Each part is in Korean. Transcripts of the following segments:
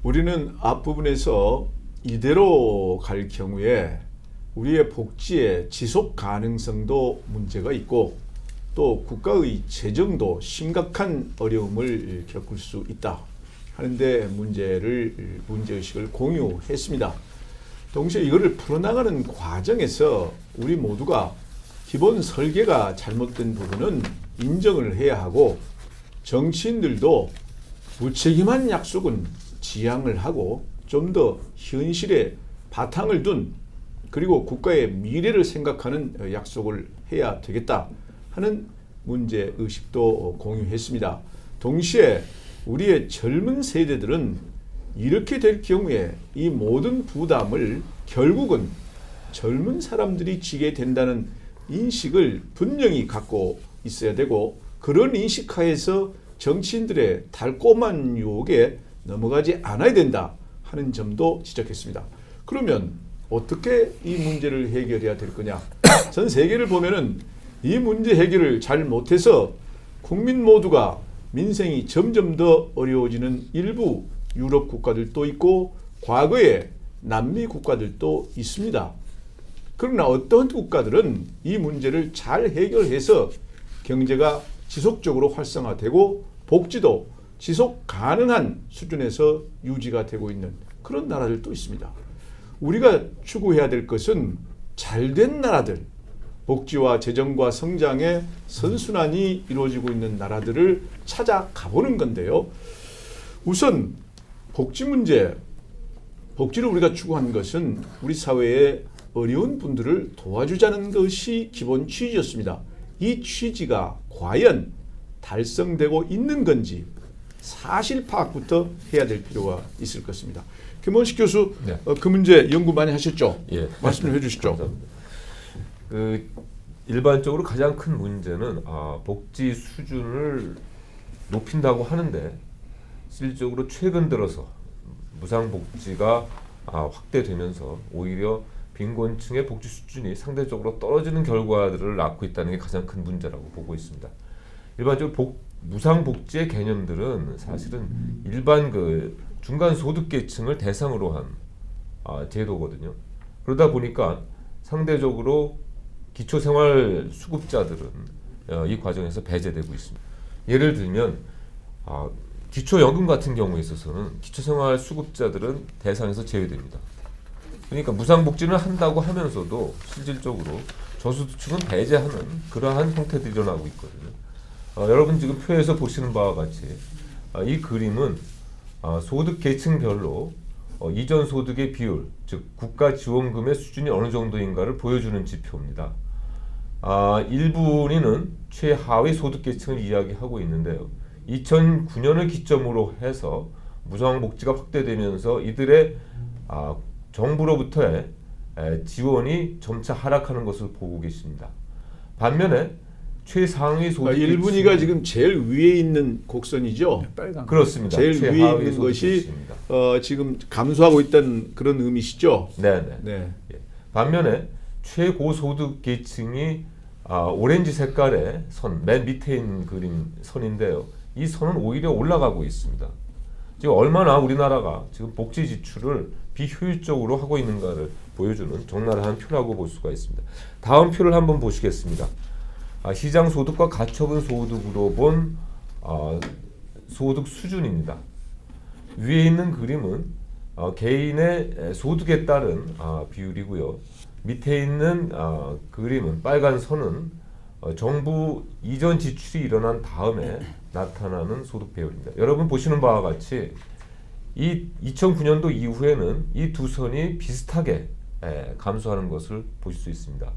우리는 앞부분에서 이대로 갈 경우에 우리의 복지의 지속 가능성도 문제가 있고 또 국가의 재정도 심각한 어려움을 겪을 수 있다 하는데 문제의식을 공유했습니다. 동시에 이거를 풀어나가는 과정에서 우리 모두가 기본 설계가 잘못된 부분은 인정을 해야 하고 정치인들도 무책임한 약속은 지양을 하고 좀 더 현실에 바탕을 둔 그리고 국가의 미래를 생각하는 약속을 해야 되겠다 하는 문제의식도 공유했습니다. 동시에 우리의 젊은 세대들은 이렇게 될 경우에 이 모든 부담을 결국은 젊은 사람들이 지게 된다는 인식을 분명히 갖고 있어야 되고 그런 인식하에서 정치인들의 달콤한 유혹에 넘어가지 않아야 된다 하는 점도 지적했습니다. 그러면 어떻게 이 문제를 해결해야 될 거냐? 전 세계를 보면은 이 문제 해결을 잘 못해서 국민 모두가 민생이 점점 더 어려워지는 일부 유럽 국가들도 있고 과거에 남미 국가들도 있습니다. 그러나 어떤 국가들은 이 문제를 잘 해결해서 경제가 지속적으로 활성화되고 복지도 지속 가능한 수준에서 유지가 되고 있는 그런 나라들도 있습니다. 우리가 추구해야 될 것은 잘된 나라들, 복지와 재정과 성장의 선순환이 이루어지고 있는 나라들을 찾아가보는 건데요. 우선 복지 문제, 복지를 우리가 추구한 것은 우리 사회의 어려운 분들을 도와주자는 것이 기본 취지였습니다. 이 취지가 과연 달성되고 있는 건지 사실 파악부터 해야 될 필요가 있을 것입니다. 김원식 교수, 네. 그 문제 연구 많이 하셨죠? 예. 말씀 좀 해주시죠. 감사합니다. 일반적으로 가장 큰 문제는 복지 수준을 높인다고 하는데 실질적으로 최근 들어서 무상복지가 확대되면서 오히려 빈곤층의 복지 수준이 상대적으로 떨어지는 결과들을 낳고 있다는 게 가장 큰 문제라고 보고 있습니다. 일반적으로 무상복지의 개념들은 사실은 일반 중간 소득계층을 대상으로 한 제도거든요. 그러다 보니까 상대적으로 기초생활수급자들은 이 과정에서 배제되고 있습니다. 예를 들면 기초연금 같은 경우에 있어서는 기초생활수급자들은 대상에서 제외됩니다. 그러니까 무상복지는 한다고 하면서도 실질적으로 저소득층은 배제하는 그러한 형태들이 일어나고 있거든요. 여러분 지금 표에서 보시는 바와 같이 이 그림은 소득 계층별로 이전 소득의 비율, 즉 국가 지원금의 수준이 어느 정도인가를 보여주는 지표입니다. 1분위는 최하위 소득 계층을 이야기하고 있는데요. 2009년을 기점으로 해서 무상복지가 확대되면서 이들의 정부로부터의 지원이 점차 하락하는 것을 보고 계십니다. 반면에 최상위 소득 1분위가 지금 제일 위에 있는 곡선이죠. 빨간. 그렇습니다. 제일 위에 있는 것이 지금 감소하고 있다는 그런 의미시죠. 네네. 네. 예. 반면에 최고소득 계층이 오렌지 색깔의 선, 맨 밑에 있는 그림 선인데요. 이 선은 오히려 올라가고 있습니다. 지금 얼마나 우리나라가 지금 복지 지출을 비효율적으로 하고 있는가를 보여주는 적나라한 표라고 볼 수가 있습니다. 다음 표를 한번 보시겠습니다. 시장 소득과 가처분 소득으로 본 소득 수준입니다. 위에 있는 그림은 개인의 소득에 따른 비율이고요. 밑에 있는 그림은 빨간 선은 정부 이전 지출이 일어난 다음에 나타나는 소득 배열입니다. 여러분 보시는 바와 같이 이 2009년도 이후에는 이 두 선이 비슷하게 감소하는 것을 보실 수 있습니다.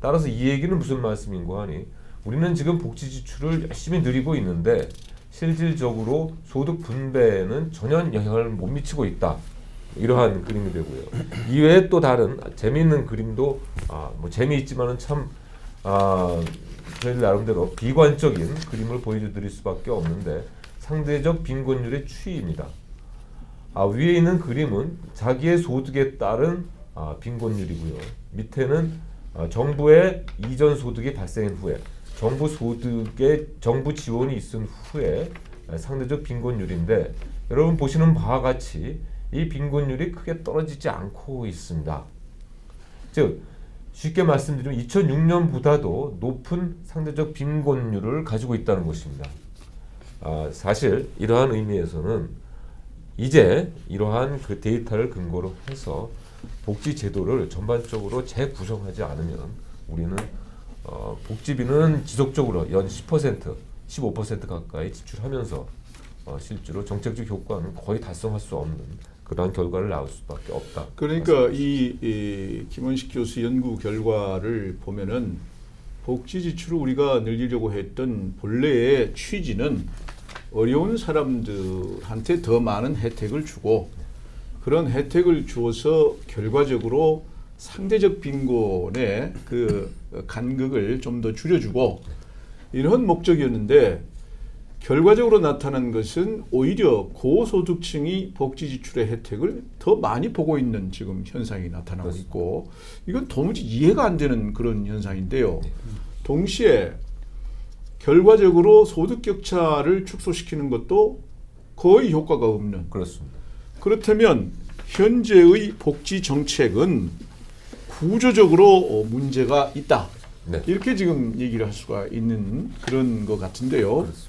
따라서 이 얘기는 무슨 말씀인고 하니 우리는 지금 복지 지출을 열심히 늘리고 있는데 실질적으로 소득 분배에는 전혀 영향을 못 미치고 있다. 이러한 그림이 되고요. 이외에 또 다른 재미있는 그림도 재미있지만은 참 저희들 나름대로 비관적인 그림을 보여드릴 수밖에 없는데 상대적 빈곤율의 추이입니다. 위에 있는 그림은 자기의 소득에 따른 빈곤율이고요. 밑에는 정부의 이전 소득이 발생한 후에 정부 소득에 정부 지원이 있은 후에 상대적 빈곤율인데 여러분 보시는 바와 같이 이 빈곤율이 크게 떨어지지 않고 있습니다. 즉 쉽게 말씀드리면 2006년보다도 높은 상대적 빈곤율을 가지고 있다는 것입니다. 사실 이러한 의미에서는 이제 이러한 그 데이터를 근거로 해서 복지 제도를 전반적으로 재구성하지 않으면 우리는 복지비는 지속적으로 연 10%, 15% 가까이 지출하면서 실제로 정책적 효과는 거의 달성할 수 없는 그러한 결과를 낳을 수밖에 없다. 그러니까 이 김원식 교수 연구 결과를 보면은 복지 지출을 우리가 늘리려고 했던 본래의 취지는 어려운 사람들한테 더 많은 혜택을 주고 그런 혜택을 주어서 결과적으로 상대적 빈곤의 그 간극을 좀 더 줄여주고 이런 목적이었는데 결과적으로 나타난 것은 오히려 고소득층이 복지 지출의 혜택을 더 많이 보고 있는 지금 현상이 나타나고 있고 이건 도무지 이해가 안 되는 그런 현상인데요. 동시에 결과적으로 소득 격차를 축소시키는 것도 거의 효과가 없는. 그렇습니다. 그렇다면 현재의 복지 정책은 구조적으로 문제가 있다. 네. 이렇게 지금 얘기를 할 수가 있는 그런 것 같은데요. 그렇습니다.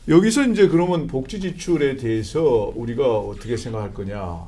여기서 이제 그러면 복지 지출에 대해서 우리가 어떻게 생각할 거냐?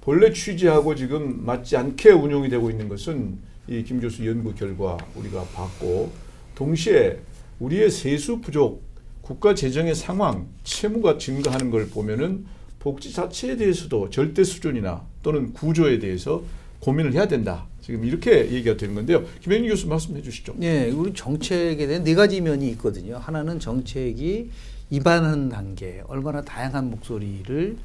본래 취지하고 지금 맞지 않게 운용이 되고 있는 것은 이 김 교수 연구 결과 우리가 봤고 동시에 우리의 세수 부족, 국가 재정의 상황, 채무가 증가하는 걸 보면은 복지 자체에 대해서도 절대 수준이나 또는 구조에 대해서 고민을 해야 된다. 지금 이렇게 얘기가 되는 건데요. 김영희 교수 말씀해 주시죠. 네, 우리 정책에 대한 네 가지 면이 있거든요. 하나는 정책이 입안하는 단계, 얼마나 다양한 목소리를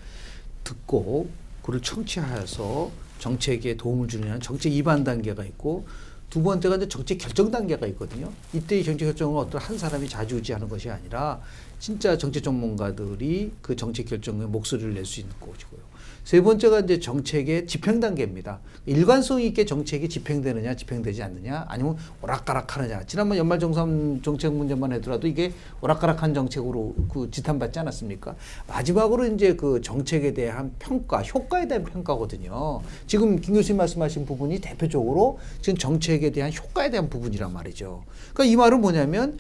듣고 그를 청취하여서 정책에 도움을 주느냐는 정책 입안 단계가 있고 두 번째가 이제 정책 결정 단계가 있거든요. 이때의 정책 결정은 어떤 한 사람이 좌지우지하는 것이 아니라 진짜 정책 전문가들이 그 정책 결정에 목소리를 낼 수 있는 것이고요. 세 번째가 이제 정책의 집행 단계입니다. 일관성 있게 정책이 집행되느냐, 집행되지 않느냐, 아니면 오락가락하느냐. 지난번 연말정산 정책 문제만 하더라도 이게 오락가락한 정책으로 그 지탄받지 않았습니까? 마지막으로 이제 그 정책에 대한 평가, 효과에 대한 평가거든요. 지금 김 교수님 말씀하신 부분이 대표적으로 지금 정책에 대한 효과에 대한 부분이란 말이죠. 그러니까 이 말은 뭐냐면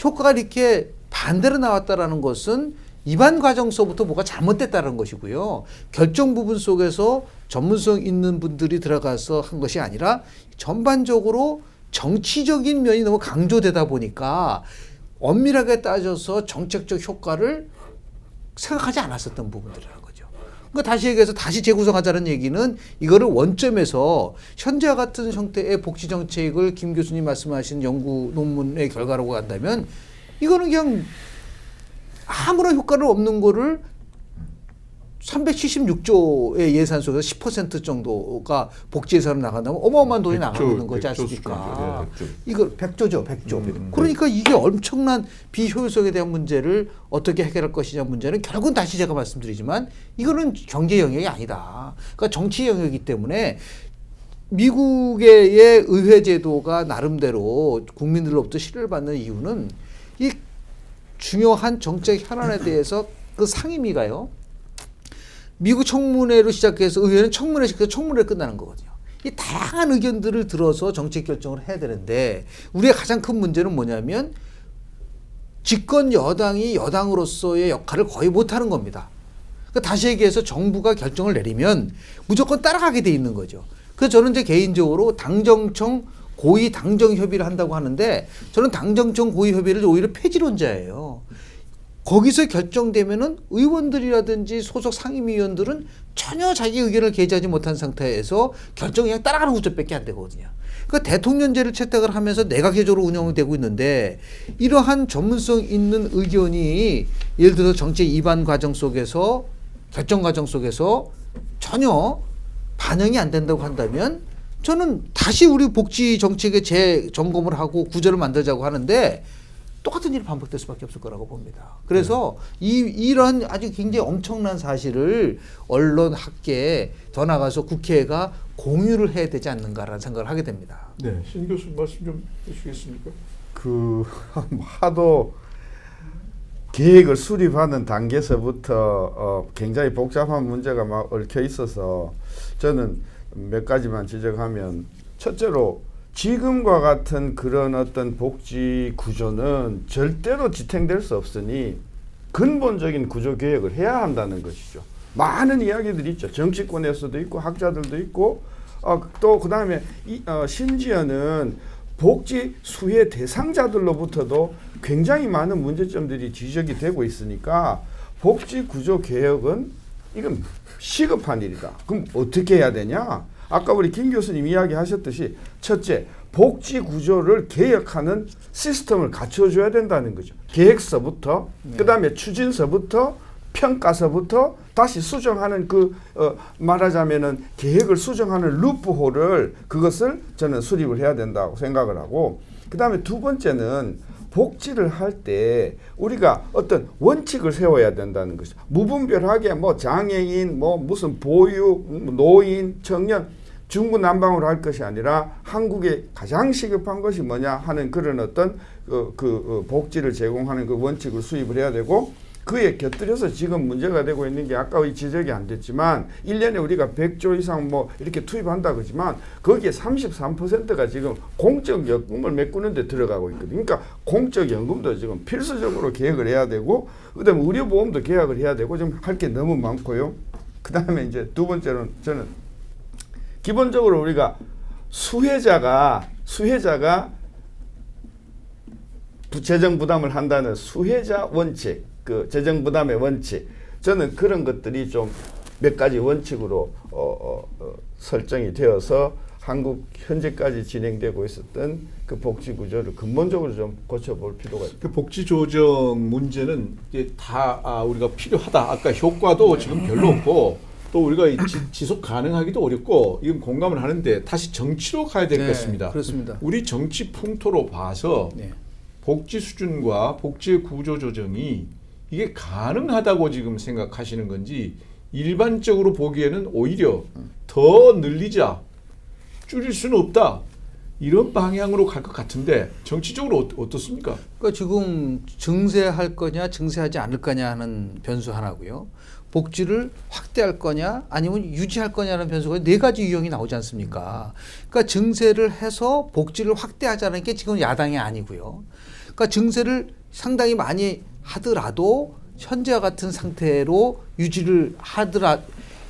효과가 이렇게 반대로 나왔다라는 것은 입안 과정서부터 뭐가 잘못됐다는 것이고요. 결정 부분 속에서 전문성 있는 분들이 들어가서 한 것이 아니라 전반적으로 정치적인 면이 너무 강조되다 보니까 엄밀하게 따져서 정책적 효과를 생각하지 않았었던 부분들이라는 거죠. 그러니까 다시 얘기해서 다시 재구성하자는 얘기는 이거를 원점에서 현재와 같은 형태의 복지 정책을 김 교수님 말씀하신 연구 논문의 결과라고 한다면 이거는 그냥 아무런 효과를 없는 거를 376조의 예산 속에서 10% 정도가 복지 예산으로 나간다면 어마어마한 돈이 나가는 거지 않습니까? 이거 100조죠, 100조. 그러니까 이게 엄청난 비효율성에 대한 문제를 어떻게 해결할 것이냐 문제는 결국은 다시 제가 말씀드리지만 이거는 경제 영역이 아니다. 그러니까 정치 영역이기 때문에 미국의 의회 제도가 나름대로 국민들로부터 신뢰를 받는 이유는 이 중요한 정책 현안에 대해서 그 상임위가요. 미국 청문회로 시작해서 의회는 청문회 시작해서 청문회로 끝나는 거거든요. 이 다양한 의견들을 들어서 정책 결정을 해야 되는데 우리의 가장 큰 문제는 뭐냐면 집권 여당이 여당으로서의 역할을 거의 못하는 겁니다. 그러니까 다시 얘기해서 정부가 결정을 내리면 무조건 따라가게 돼 있는 거죠. 그래서 저는 이제 개인적으로 당정청 고위 당정 협의를 한다고 하는데 저는 당정청 고위 협의를 오히려 폐지론자예요. 거기서 결정되면은 의원들이라든지 소속 상임위원들은 전혀 자기 의견을 개진하지 못한 상태에서 결정이 그냥 따라가는 구조밖에 안 되거든요. 그러니까 대통령제를 채택을 하면서 내각제적으로 운영되고 있는데 이러한 전문성 있는 의견이 예를 들어서 정책 입안 과정 속에서 결정 과정 속에서 전혀 반영이 안 된다고 한다면 저는 다시 우리 복지 정책에 재점검을 하고 구조를 만들자고 하는데 똑같은 일이 반복될 수밖에 없을 거라고 봅니다. 그래서 이런 아주 굉장히 엄청난 사실을 언론, 학계, 더 나가서 국회가 공유를 해야 되지 않는가라는 생각을 하게 됩니다. 네, 신 교수 말씀 좀 해주시겠습니까? 하도 계획을 수립하는 단계에서부터 굉장히 복잡한 문제가 막 얽혀 있어서 저는 몇 가지만 지적하면, 첫째로 지금과 같은 그런 어떤 복지 구조는 절대로 지탱될 수 없으니 근본적인 구조 개혁을 해야 한다는 것이죠. 많은 이야기들이 있죠. 정치권에서도 있고 학자들도 있고 또 그다음에 심지어는 복지 수혜 대상자들로부터도 굉장히 많은 문제점들이 지적이 되고 있으니까 복지 구조 개혁은 이건 시급한 일이다. 그럼 어떻게 해야 되냐? 아까 우리 김 교수님 이야기하셨듯이 첫째, 복지 구조를 개혁하는 시스템을 갖춰줘야 된다는 거죠. 계획서부터 그다음에 추진서부터 평가서부터 다시 수정하는 말하자면은 계획을 수정하는 루프홀을 그것을 저는 수립을 해야 된다고 생각을 하고, 그다음에 두 번째는 복지를 할 때 우리가 어떤 원칙을 세워야 된다는 것이죠. 무분별하게 뭐 장애인, 뭐 무슨 보육, 노인, 청년 중구난방으로 할 것이 아니라 한국에 가장 시급한 것이 뭐냐 하는 그런 어떤 복지를 제공하는 그 원칙을 수립을 해야 되고, 그에 곁들여서 지금 문제가 되고 있는 게 아까 지적이 안 됐지만 1년에 우리가 100조 이상 뭐 이렇게 투입한다 그러지만 거기에 33%가 지금 공적연금을 메꾸는 데 들어가고 있거든요. 그러니까 공적연금도 지금 필수적으로 개혁을 해야 되고, 그다음에 의료보험도 개혁을 해야 되고, 좀 할 게 너무 많고요. 그다음에 이제 두 번째로는 저는 기본적으로 우리가 수혜자가 재정 부담을 한다는 수혜자 원칙, 그 재정 부담의 원칙, 저는 그런 것들이 좀 몇 가지 원칙으로 설정이 되어서 한국 현재까지 진행되고 있었던 그 복지 구조를 근본적으로 좀 고쳐볼 필요가 있다. 그 복지 조정 문제는 이제 다 우리가 필요하다. 아까 효과도 지금 별로 없고 또 우리가 지속 가능하기도 어렵고 이건 공감을 하는데 다시 정치로 가야 될 것 같습니다. 그렇습니다. 우리 정치 풍토로 봐서 복지 수준과 복지 구조 조정이 이게 가능하다고 지금 생각하시는 건지, 일반적으로 보기에는 오히려 더 늘리자, 줄일 수는 없다, 이런 방향으로 갈 것 같은데 정치적으로 어떻습니까? 그러니까 지금 증세할 거냐 증세하지 않을 거냐 하는 변수 하나고요. 복지를 확대할 거냐 아니면 유지할 거냐는 변수가 네 가지 유형이 나오지 않습니까? 그러니까 증세를 해서 복지를 확대하자는 게 지금 야당이 아니고요. 그러니까 증세를 상당히 많이 하더라도 현재와 같은 상태로 유지를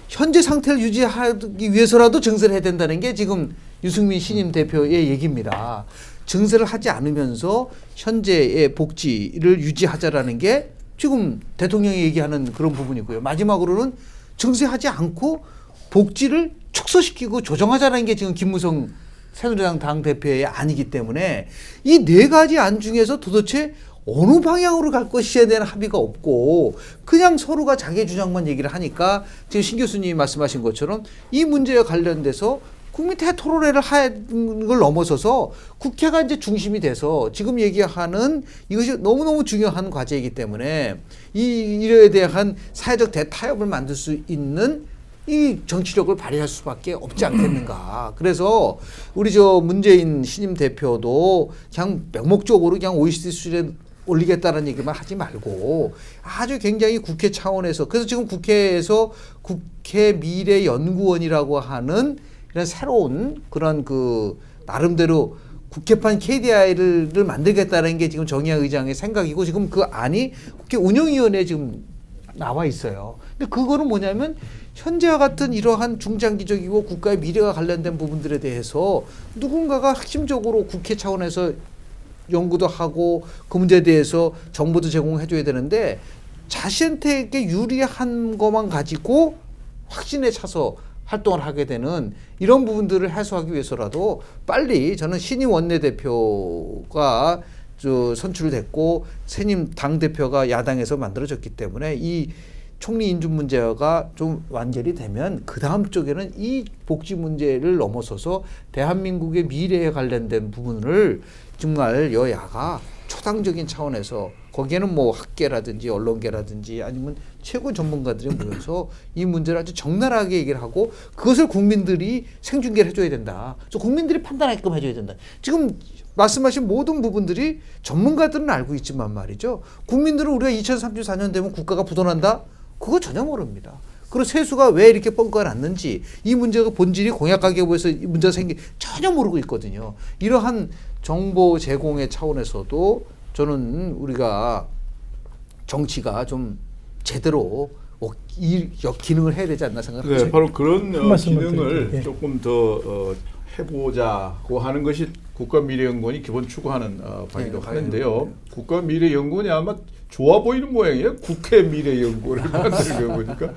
현재 상태를 유지하기 위해서라도 증세를 해야 된다는 게 지금 유승민 신임 대표의 얘기입니다. 증세를 하지 않으면서 현재의 복지를 유지하자라는 게 지금 대통령이 얘기하는 그런 부분이고요. 마지막으로는 증세하지 않고 복지를 축소시키고 조정하자는 게 지금 김무성 새누리당 당대표의 안이기 때문에 이 네 가지 안 중에서 도대체 어느 방향으로 갈 것이에 대한 합의가 없고 그냥 서로가 자기 주장만 얘기를 하니까 지금 신 교수님이 말씀하신 것처럼 이 문제에 관련돼서 국민 대토론회를 하는 걸 넘어서서 국회가 이제 중심이 돼서 지금 얘기하는 이것이 너무너무 중요한 과제이기 때문에 이에 대한 사회적 대타협을 만들 수 있는 이 정치력을 발휘할 수밖에 없지 않겠는가. 그래서 우리 문재인 신임 대표도 그냥 명목적으로 그냥 OECD 수준에 올리겠다는 얘기만 하지 말고 아주 굉장히 국회 차원에서, 그래서 지금 국회에서 국회 미래연구원이라고 하는 이런 새로운 그런 나름대로 국회판 KDI를 만들겠다는 게 지금 정의당 의장의 생각이고 지금 그 안이 국회 운영위원회에 지금 나와 있어요. 근데 그거는 뭐냐면 현재와 같은 이러한 중장기적이고 국가의 미래가 관련된 부분들에 대해서 누군가가 핵심적으로 국회 차원에서 연구도 하고 그 문제에 대해서 정보도 제공해 줘야 되는데 자신한테 유리한 것만 가지고 확신에 차서 활동을 하게 되는 이런 부분들을 해소하기 위해서라도 빨리 저는 신임 원내대표가 선출됐고 새님 당대표가 야당에서 만들어졌기 때문에 이 총리 인준 문제가 좀 완결이 되면 그 다음 쪽에는 이 복지 문제를 넘어서서 대한민국의 미래에 관련된 부분을 정말 여야가 초당적인 차원에서 거기에는 뭐 학계라든지 언론계라든지 아니면 최고 전문가들이 모여서 이 문제를 아주 적나라하게 얘기를 하고 그것을 국민들이 생중계를 해줘야 된다. 그래서 국민들이 판단하게끔 해줘야 된다. 지금 말씀하신 모든 부분들이 전문가들은 알고 있지만 말이죠. 국민들은 우리가 2034년 되면 국가가 부도난다? 그거 전혀 모릅니다. 그리고 세수가 왜 이렇게 뻥까 났는지 이 문제가 본질이 공약가계부에서 이 문제가 전혀 모르고 있거든요. 이러한 정보 제공의 차원에서도 저는 우리가 정치가 좀 제대로 이 기능을 해야 되지 않나 생각합니다. 네, 바로 그런 말씀을 기능을 드릴게요. 예. 조금 더 해보자고 하는 것이 국가미래연구원이 기본 추구하는 바이도 네, 하는데요. 국가미래연구원이 아마 좋아 보이는 모양이에요. 국회 미래연구원을 만드는 거 보니까.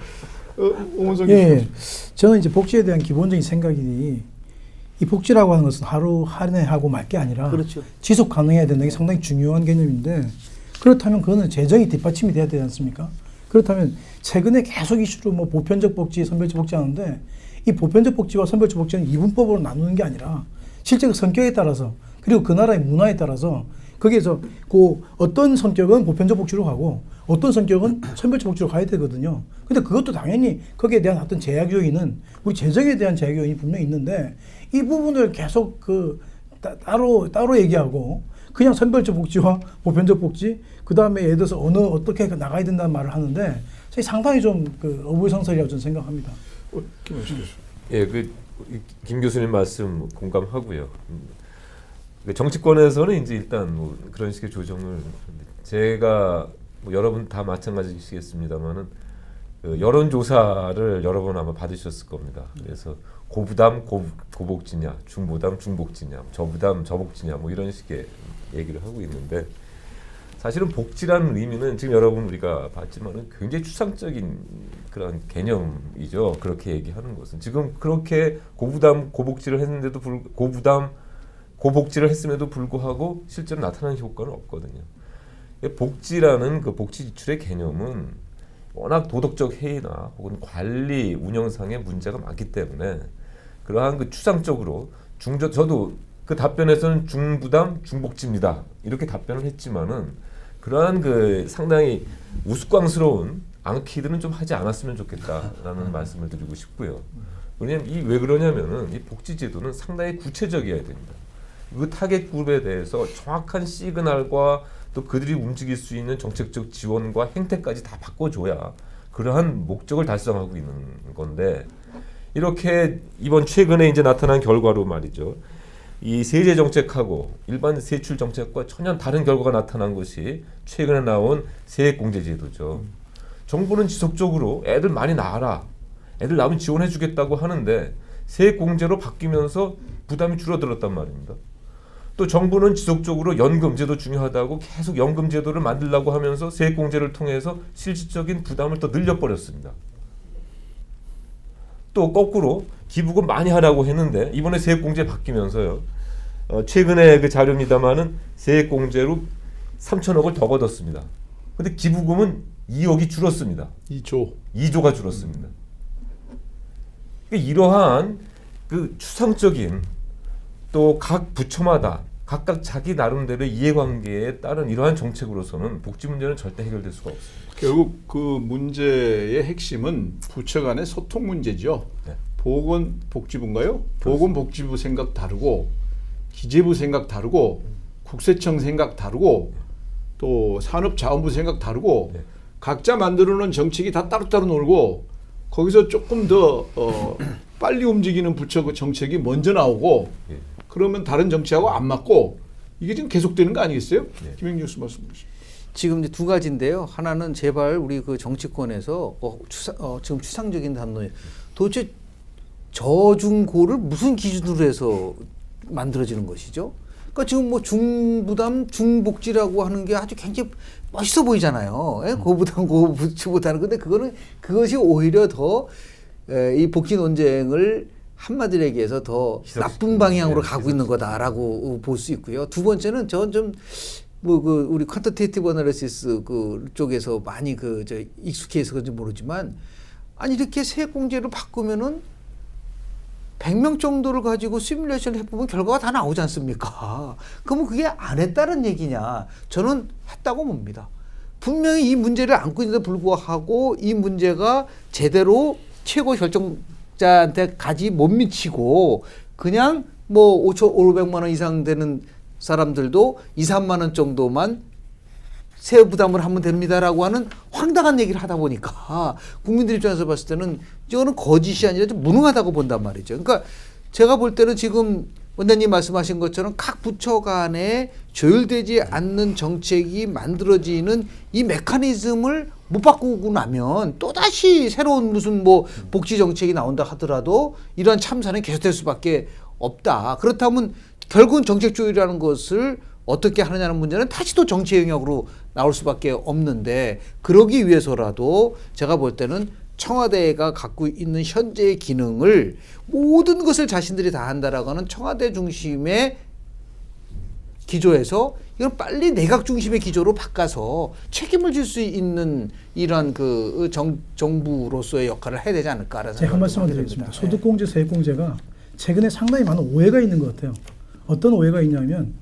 오문석 예, 교수님. 저는 이제 복지에 대한 기본적인 생각이 이 복지라고 하는 것은 하루 한 해 하고 말 게 아니라 그렇죠. 지속 가능해야 된다는 게 상당히 중요한 개념인데 그렇다면 그거는 재정이 뒷받침이 돼야 되지 않습니까? 그렇다면 최근에 계속 이슈로 뭐 보편적 복지, 선별적 복지 하는데 이 보편적 복지와 선별적 복지는 이분법으로 나누는 게 아니라 실제 그 성격에 따라서 그리고 그 나라의 문화에 따라서 거기에서 그 어떤 성격은 보편적 복지로 가고 어떤 성격은 선별적 복지로 가야 되거든요. 근데 그것도 당연히 거기에 대한 어떤 제약 요인은 우리 재정에 대한 제약 요인이 분명히 있는데 이 부분을 계속 따로 얘기하고 그냥 선별적 복지와 보편적 복지 그 다음에 예를 들어서 어떻게 나가야 된다는 말을 하는데 상당히 좀 어불성설이라고 저는 생각합니다. 김원식 교수. 예, 김 교수님 말씀 공감하고요. 정치권에서는 이제 일단 뭐 그런 식의 조정을 제가 뭐 여러분 다 마찬가지시겠습니다만은 여론조사를 여러 번 아마 받으셨을 겁니다. 그래서 고부담 고복지냐, 중부담 중복지냐, 저부담 저복지냐 뭐 이런 식의 얘기를 하고 있는데 사실은 복지라는 의미는 지금 여러분 우리가 봤지만은 굉장히 추상적인 그런 개념이죠. 그렇게 얘기하는 것은 지금 그렇게 고부담 고복지를 했는데도 고부담 고복지를 했음에도 불구하고 실제로 나타나는 효과는 없거든요. 복지라는 그 복지 지출의 개념은 워낙 도덕적 해이나 혹은 관리 운영상의 문제가 많기 때문에 그러한 그 추상적으로 저도 그 답변에서는 중부담 중복지입니다 이렇게 답변을 했지만은 그러한 그 상당히 우스꽝스러운 앙키들은 좀 하지 않았으면 좋겠다라는 말씀을 드리고 싶고요. 왜냐면 왜 그러냐면은 이 복지 제도는 상당히 구체적이어야 됩니다. 그 타겟 그룹에 대해서 정확한 시그널과 또 그들이 움직일 수 있는 정책적 지원과 행태까지 다 바꿔줘야 그러한 목적을 달성하고 있는 건데 이렇게 이번 최근에 이제 나타난 결과로 말이죠. 이 세제 정책하고 일반 세출 정책과 전혀 다른 결과가 나타난 것이 최근에 나온 세액공제 제도죠. 정부는 지속적으로 애들 많이 낳아라, 애들 낳으면 지원해주겠다고 하는데 세액공제로 바뀌면서 부담이 줄어들었단 말입니다. 또 정부는 지속적으로 연금제도 중요하다고 계속 연금제도를 만들려고 하면서 세액공제를 통해서 실질적인 부담을 더 늘려버렸습니다. 또 거꾸로 기부금 많이 하라고 했는데 이번에 세액공제 바뀌면서요. 최근에 그 자료입니다마는 세액공제로 3천억을 더 걷었습니다. 근데 기부금은 2억이 줄었습니다. 2조가 줄었습니다. 이러한 그 추상적인 또 각 부처마다 각각 자기 나름대로의 이해관계에 따른 이러한 정책으로서는 복지 문제는 절대 해결될 수가 없습니다. 결국 그 문제의 핵심은 부처 간의 소통 문제죠. 네. 보건복지부인가요? 보건복지부 생각 다르고 기재부 생각 다르고 국세청 생각 다르고 또 산업자원부 생각 다르고 네. 각자 만들어놓은 정책이 다 따로따로 놀고 거기서 조금 더 빨리 움직이는 부처 그 정책이 먼저 나오고 예. 그러면 다른 정치하고 안 맞고 이게 지금 계속되는 거 아니겠어요? 네. 김영규 교수 말씀 주시죠. 지금 이제 두 가지인데요. 하나는 제발 우리 그 정치권에서 지금 추상적인 담론이 도대체 저중고를 무슨 기준으로 해서 만들어지는 것이죠? 그러니까 지금 뭐 중부담 중복지라고 하는 게 아주 굉장히 멋있어 보이잖아요. 예? 고부담 고복지보다는 근데 그것이 오히려 더 이 복지 논쟁을 한마디로 얘기해서 더 나쁜 방향으로 가고 있는 거다라고 볼 수 있고요. 두 번째는 전 좀 뭐 그 우리 퀀터테이티브 어널리시스 그 쪽에서 많이 익숙해서 그런지 모르지만 아니 이렇게 세액공제로 바꾸면은 100명 정도를 가지고 시뮬레이션을 해보면 결과가 다 나오지 않습니까? 그러면 그게 안 했다는 얘기냐? 저는 했다고 봅니다. 분명히 이 문제를 안고 있는데 불구하고 이 문제가 제대로 최고 결정자한테 가지 못 미치고 그냥 뭐 5,500만 원 이상 되는 사람들도 2, 3만 원 정도만 세후 부담을 하면 됩니다라고 하는 황당한 얘기를 하다 보니까 국민들 입장에서 봤을 때는 이거는 거짓이 아니라 좀 무능하다고 본단 말이죠. 그러니까 제가 볼 때는 지금 원장님 말씀하신 것처럼 각 부처 간에 조율되지 않는 정책이 만들어지는 이 메커니즘을 못 바꾸고 나면 또다시 새로운 무슨 뭐 복지 정책이 나온다 하더라도 이러한 참사는 계속될 수밖에 없다. 그렇다면 결국은 정책 조율이라는 것을 어떻게 하느냐는 문제는 다시 또 정치 영역으로 나올 수밖에 없는데 그러기 위해서라도 제가 볼 때는 청와대가 갖고 있는 현재의 기능을 모든 것을 자신들이 다 한다라고 하는 청와대 중심의 기조에서 이걸 빨리 내각 중심의 기조로 바꿔서 책임을 질 수 있는 이런 그 정부로서의 역할을 해야 되지 않을까라는 제가 한 말씀을 드리겠습니다. 소득공제, 세액공제가 최근에 상당히 많은 오해가 있는 것 같아요. 어떤 오해가 있냐면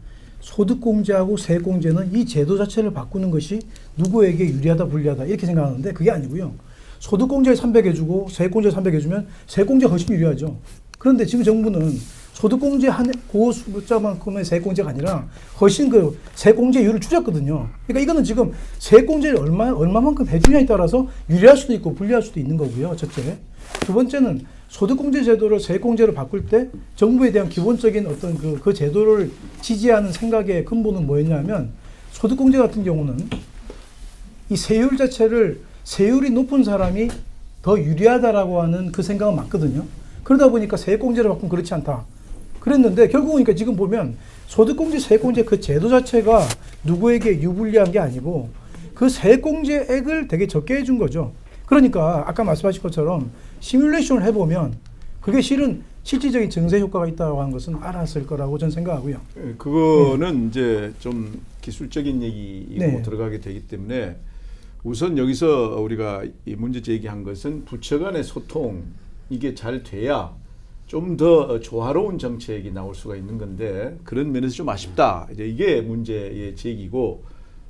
소득공제하고 세액공제는 이 제도 자체를 바꾸는 것이 누구에게 유리하다 불리하다 이렇게 생각하는데 그게 아니고요. 소득공제에 300 해주고 세액공제에 300 해주면 세액공제가 훨씬 유리하죠. 그런데 지금 정부는 소득공제 한 그 숫자만큼의 세액공제가 아니라 훨씬 그 세액공제율을 줄였거든요. 그러니까 이거는 지금 세액공제를 얼마만큼 해주냐에 따라서 유리할 수도 있고 불리할 수도 있는 거고요. 첫째. 두 번째는 소득공제 제도를 세액공제로 바꿀 때 정부에 대한 기본적인 어떤 그 제도를 지지하는 생각의 근본은 뭐였냐면 소득공제 같은 경우는 이 세율 자체를 세율이 높은 사람이 더 유리하다라고 하는 그 생각은 맞거든요. 그러다 보니까 세액공제를 바꾸면 그렇지 않다. 그랬는데 결국은 그러니까 지금 보면 소득공제, 세액공제 그 제도 자체가 누구에게 유불리한 게 아니고 그 세액공제액을 되게 적게 해준 거죠. 그러니까 아까 말씀하신 것처럼 시뮬레이션을 해보면 그게 실질적인 증세 효과가 있다고 하는 것은 알았을 거라고 저는 생각하고요. 그거는 이제 좀 기술적인 얘기이고 네. 들어가게 되기 때문에 우선 여기서 우리가 이 문제 제기한 것은 부처 간의 소통 이게 잘 돼야 좀 더 조화로운 정책이 나올 수가 있는 건데 그런 면에서 좀 아쉽다. 이제 이게 문제의 제기고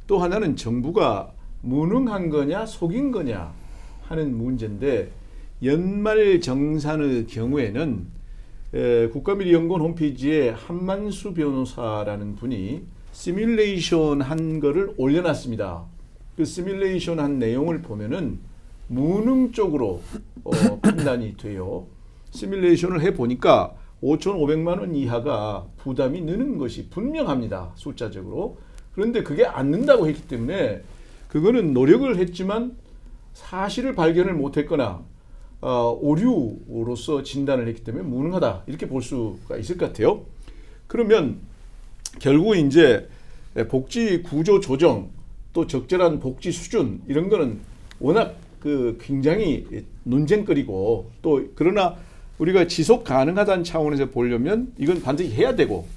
또 하나는 정부가 무능한 거냐 속인 거냐 하는 문제인데 연말 정산의 경우에는 국가미래연구원 홈페이지에 한만수 변호사라는 분이 시뮬레이션 한 거를 올려놨습니다. 그 시뮬레이션 한 내용을 보면은 무능 쪽으로 판단이 돼요. 시뮬레이션을 해보니까 5,500만 원 이하가 부담이 느는 것이 분명합니다. 숫자적으로. 그런데 그게 안 는다고 했기 때문에 그거는 노력을 했지만 사실을 발견을 못했거나 오류로서 진단을 했기 때문에 무능하다 이렇게 볼 수가 있을 것 같아요. 그러면 결국 이제 복지 구조 조정 또 적절한 복지 수준 이런 거는 워낙 그 굉장히 논쟁거리고 또 그러나 우리가 지속 가능하다는 차원에서 보려면 이건 반드시 해야 되고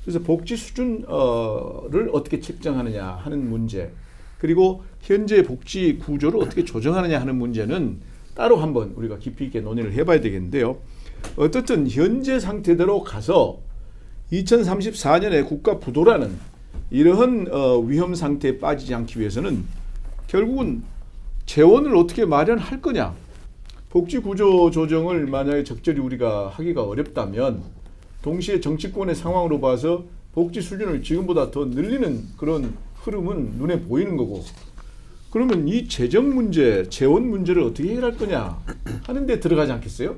그래서 복지 수준을 어떻게 책정하느냐 하는 문제 그리고 현재 복지 구조를 어떻게 조정하느냐 하는 문제는 따로 한번 우리가 깊이 있게 논의를 해봐야 되겠는데요. 어떻든 현재 상태대로 가서 2034년에 국가 부도라는 이러한 위험 상태에 빠지지 않기 위해서는 결국은 재원을 어떻게 마련할 거냐. 복지 구조 조정을 만약에 적절히 우리가 하기가 어렵다면 동시에 정치권의 상황으로 봐서 복지 수준을 지금보다 더 늘리는 그런 흐름은 눈에 보이는 거고 그러면 이 재정 문제, 재원 문제를 어떻게 해결할 거냐 하는 데 들어가지 않겠어요?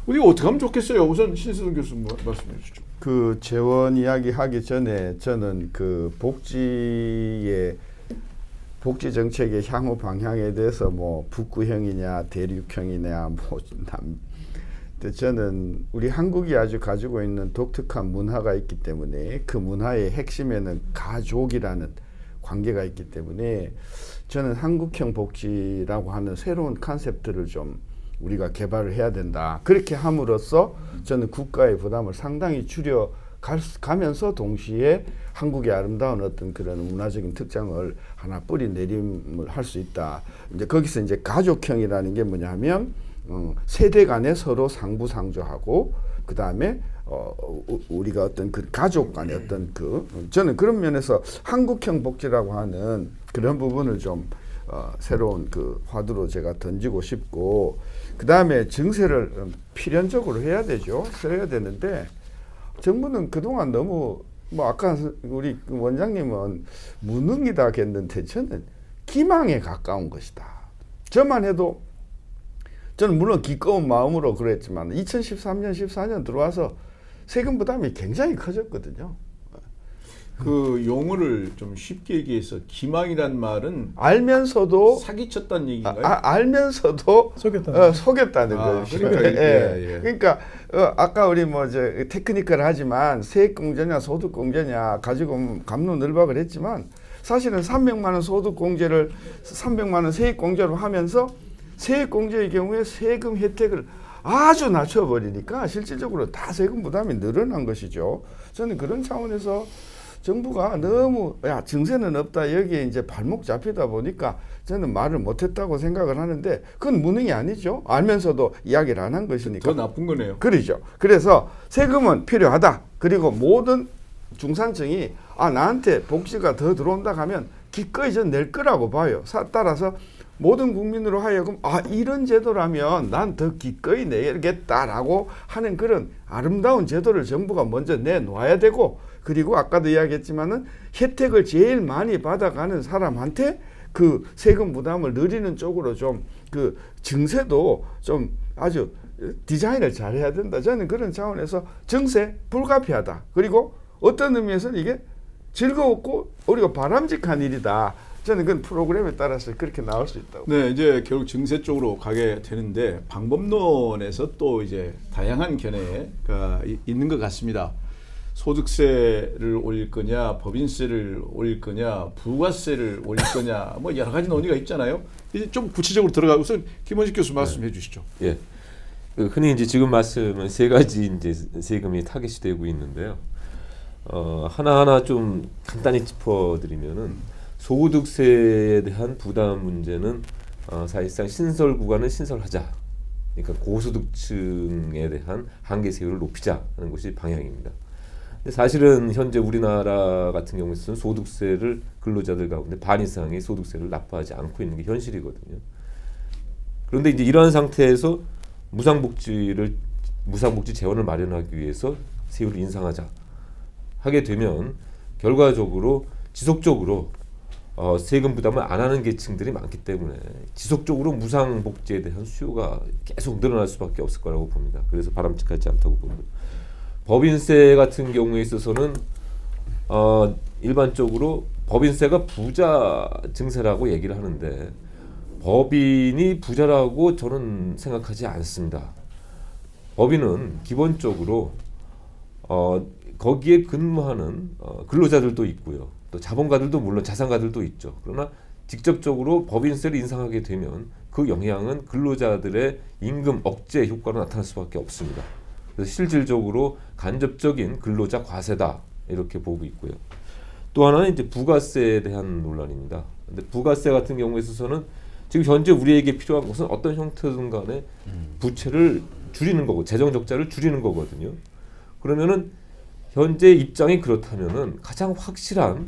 우리가 어떻게 하면 좋겠어요? 우선 신세동 교수 말씀해 주시죠. 그 재원 이야기 하기 전에 저는 그 복지 정책의 향후 방향에 대해서 뭐 북구형이냐 대륙형이냐 근데 저는 우리 한국이 아주 가지고 있는 독특한 문화가 있기 때문에 그 문화의 핵심에는 가족이라는 관계가 있기 때문에 저는 한국형 복지라고 하는 새로운 컨셉트를 좀 우리가 개발을 해야 된다. 그렇게 함으로써 저는 국가의 부담을 상당히 줄여 가면서 동시에 한국의 아름다운 어떤 그런 문화적인 특장을 하나 뿌리 내림을 할 수 있다. 이제 거기서 이제 가족형이라는 게 뭐냐면 세대 간에 서로 상부상조하고 그 다음에 우리가 어떤 그 가족 간의 어떤 저는 그런 면에서 한국형 복지라고 하는 그런 부분을 좀 새로운 그 화두로 제가 던지고 싶고, 그 다음에 증세를 필연적으로 해야 되죠. 써야 되는데 정부는 그동안 너무 아까 우리 원장님은 무능이다 했는데 저는 기망에 가까운 것이다. 저만 해도 저는 물론 기꺼운 마음으로 그랬지만 2013년 14년 들어와서 세금 부담이 굉장히 커졌거든요. 그 용어를 좀 쉽게 얘기해서 기망이란 말은 알면서도 사기쳤다는 얘기인가요? 속였다는 속였다는 거예요. 그러니까 예. 그러니까 아까 우리 테크니컬 하지만 세액공제냐 소득공제냐 가지고 갑론을박을 했지만 사실은 300만 원 소득공제를 300만 원 세액공제로 하면서 세액공제의 경우에 세금 혜택을 아주 낮춰버리니까 실질적으로 다 세금 부담이 늘어난 것이죠. 저는 그런 차원에서 정부가 너무 증세는 없다 여기에 이제 발목 잡히다 보니까 저는 말을 못했다고 생각을 하는데 그건 무능이 아니죠. 알면서도 이야기를 안 한 것이니까. 더 나쁜 거네요. 그렇죠. 그래서 세금은 필요하다. 그리고 모든 중산층이 나한테 복지가 더 들어온다 하면 기꺼이 전 낼 거라고 봐요. 따라서 모든 국민으로 하여금 이런 제도라면 난 더 기꺼이 내겠다라고 하는 그런 아름다운 제도를 정부가 먼저 내놓아야 되고, 그리고 아까도 이야기했지만은 혜택을 제일 많이 받아가는 사람한테 그 세금 부담을 늘리는 쪽으로 좀 그 증세도 좀 아주 디자인을 잘 해야 된다. 저는 그런 차원에서 증세 불가피하다. 그리고 어떤 의미에서는 이게 즐거웠고 우리가 바람직한 일이다. 저는 그 프로그램에 따라서 그렇게 나올 수 있다고. 네, 이제 결국 증세 쪽으로 가게 되는데 방법론에서 또 이제 다양한 견해가 있는 것 같습니다. 소득세를 올릴 거냐, 법인세를 올릴 거냐, 부가세를 올릴 거냐, 뭐 여러 가지 논의가 있잖아요. 이제 좀 구체적으로 들어가고서 김원식 교수 말씀해 주시죠. 예. 흔히 이제 지금 말씀은 세 가지 이제 세금이 타겟이 되고 있는데요. 하나하나 좀 간단히 짚어드리면은 소득세에 대한 부담 문제는 사실상 신설 구간을 신설하자. 그러니까 고소득층에 대한 한계 세율을 높이자는 것이 방향입니다. 근데 사실은 현재 우리나라 같은 경우에는 소득세를 근로자들 가운데 반 이상이 소득세를 납부하지 않고 있는 게 현실이거든요. 그런데 이제 이러한 상태에서 무상복지 재원을 마련하기 위해서 세율을 인상하자 하게 되면 결과적으로 지속적으로 세금 부담을 안 하는 계층들이 많기 때문에 지속적으로 무상복지에 대한 수요가 계속 늘어날 수밖에 없을 거라고 봅니다. 그래서 바람직하지 않다고 봅니다. 법인세 같은 경우에 있어서는 일반적으로 법인세가 부자 증세라고 얘기를 하는데 법인이 부자라고 저는 생각하지 않습니다. 법인은 기본적으로 거기에 근무하는 근로자들도 있고요. 또 자본가들도 물론 자산가들도 있죠. 그러나 직접적으로 법인세를 인상하게 되면 그 영향은 근로자들의 임금 억제 효과로 나타날 수밖에 없습니다. 그래서 실질적으로 간접적인 근로자 과세다 이렇게 보고 있고요. 또 하나는 이제 부가세에 대한 논란입니다. 근데 부가세 같은 경우에 있어서는 지금 현재 우리에게 필요한 것은 어떤 형태든 간에 부채를 줄이는 거고 재정 적자를 줄이는 거거든요. 그러면은 현재 입장이 그렇다면은 가장 확실한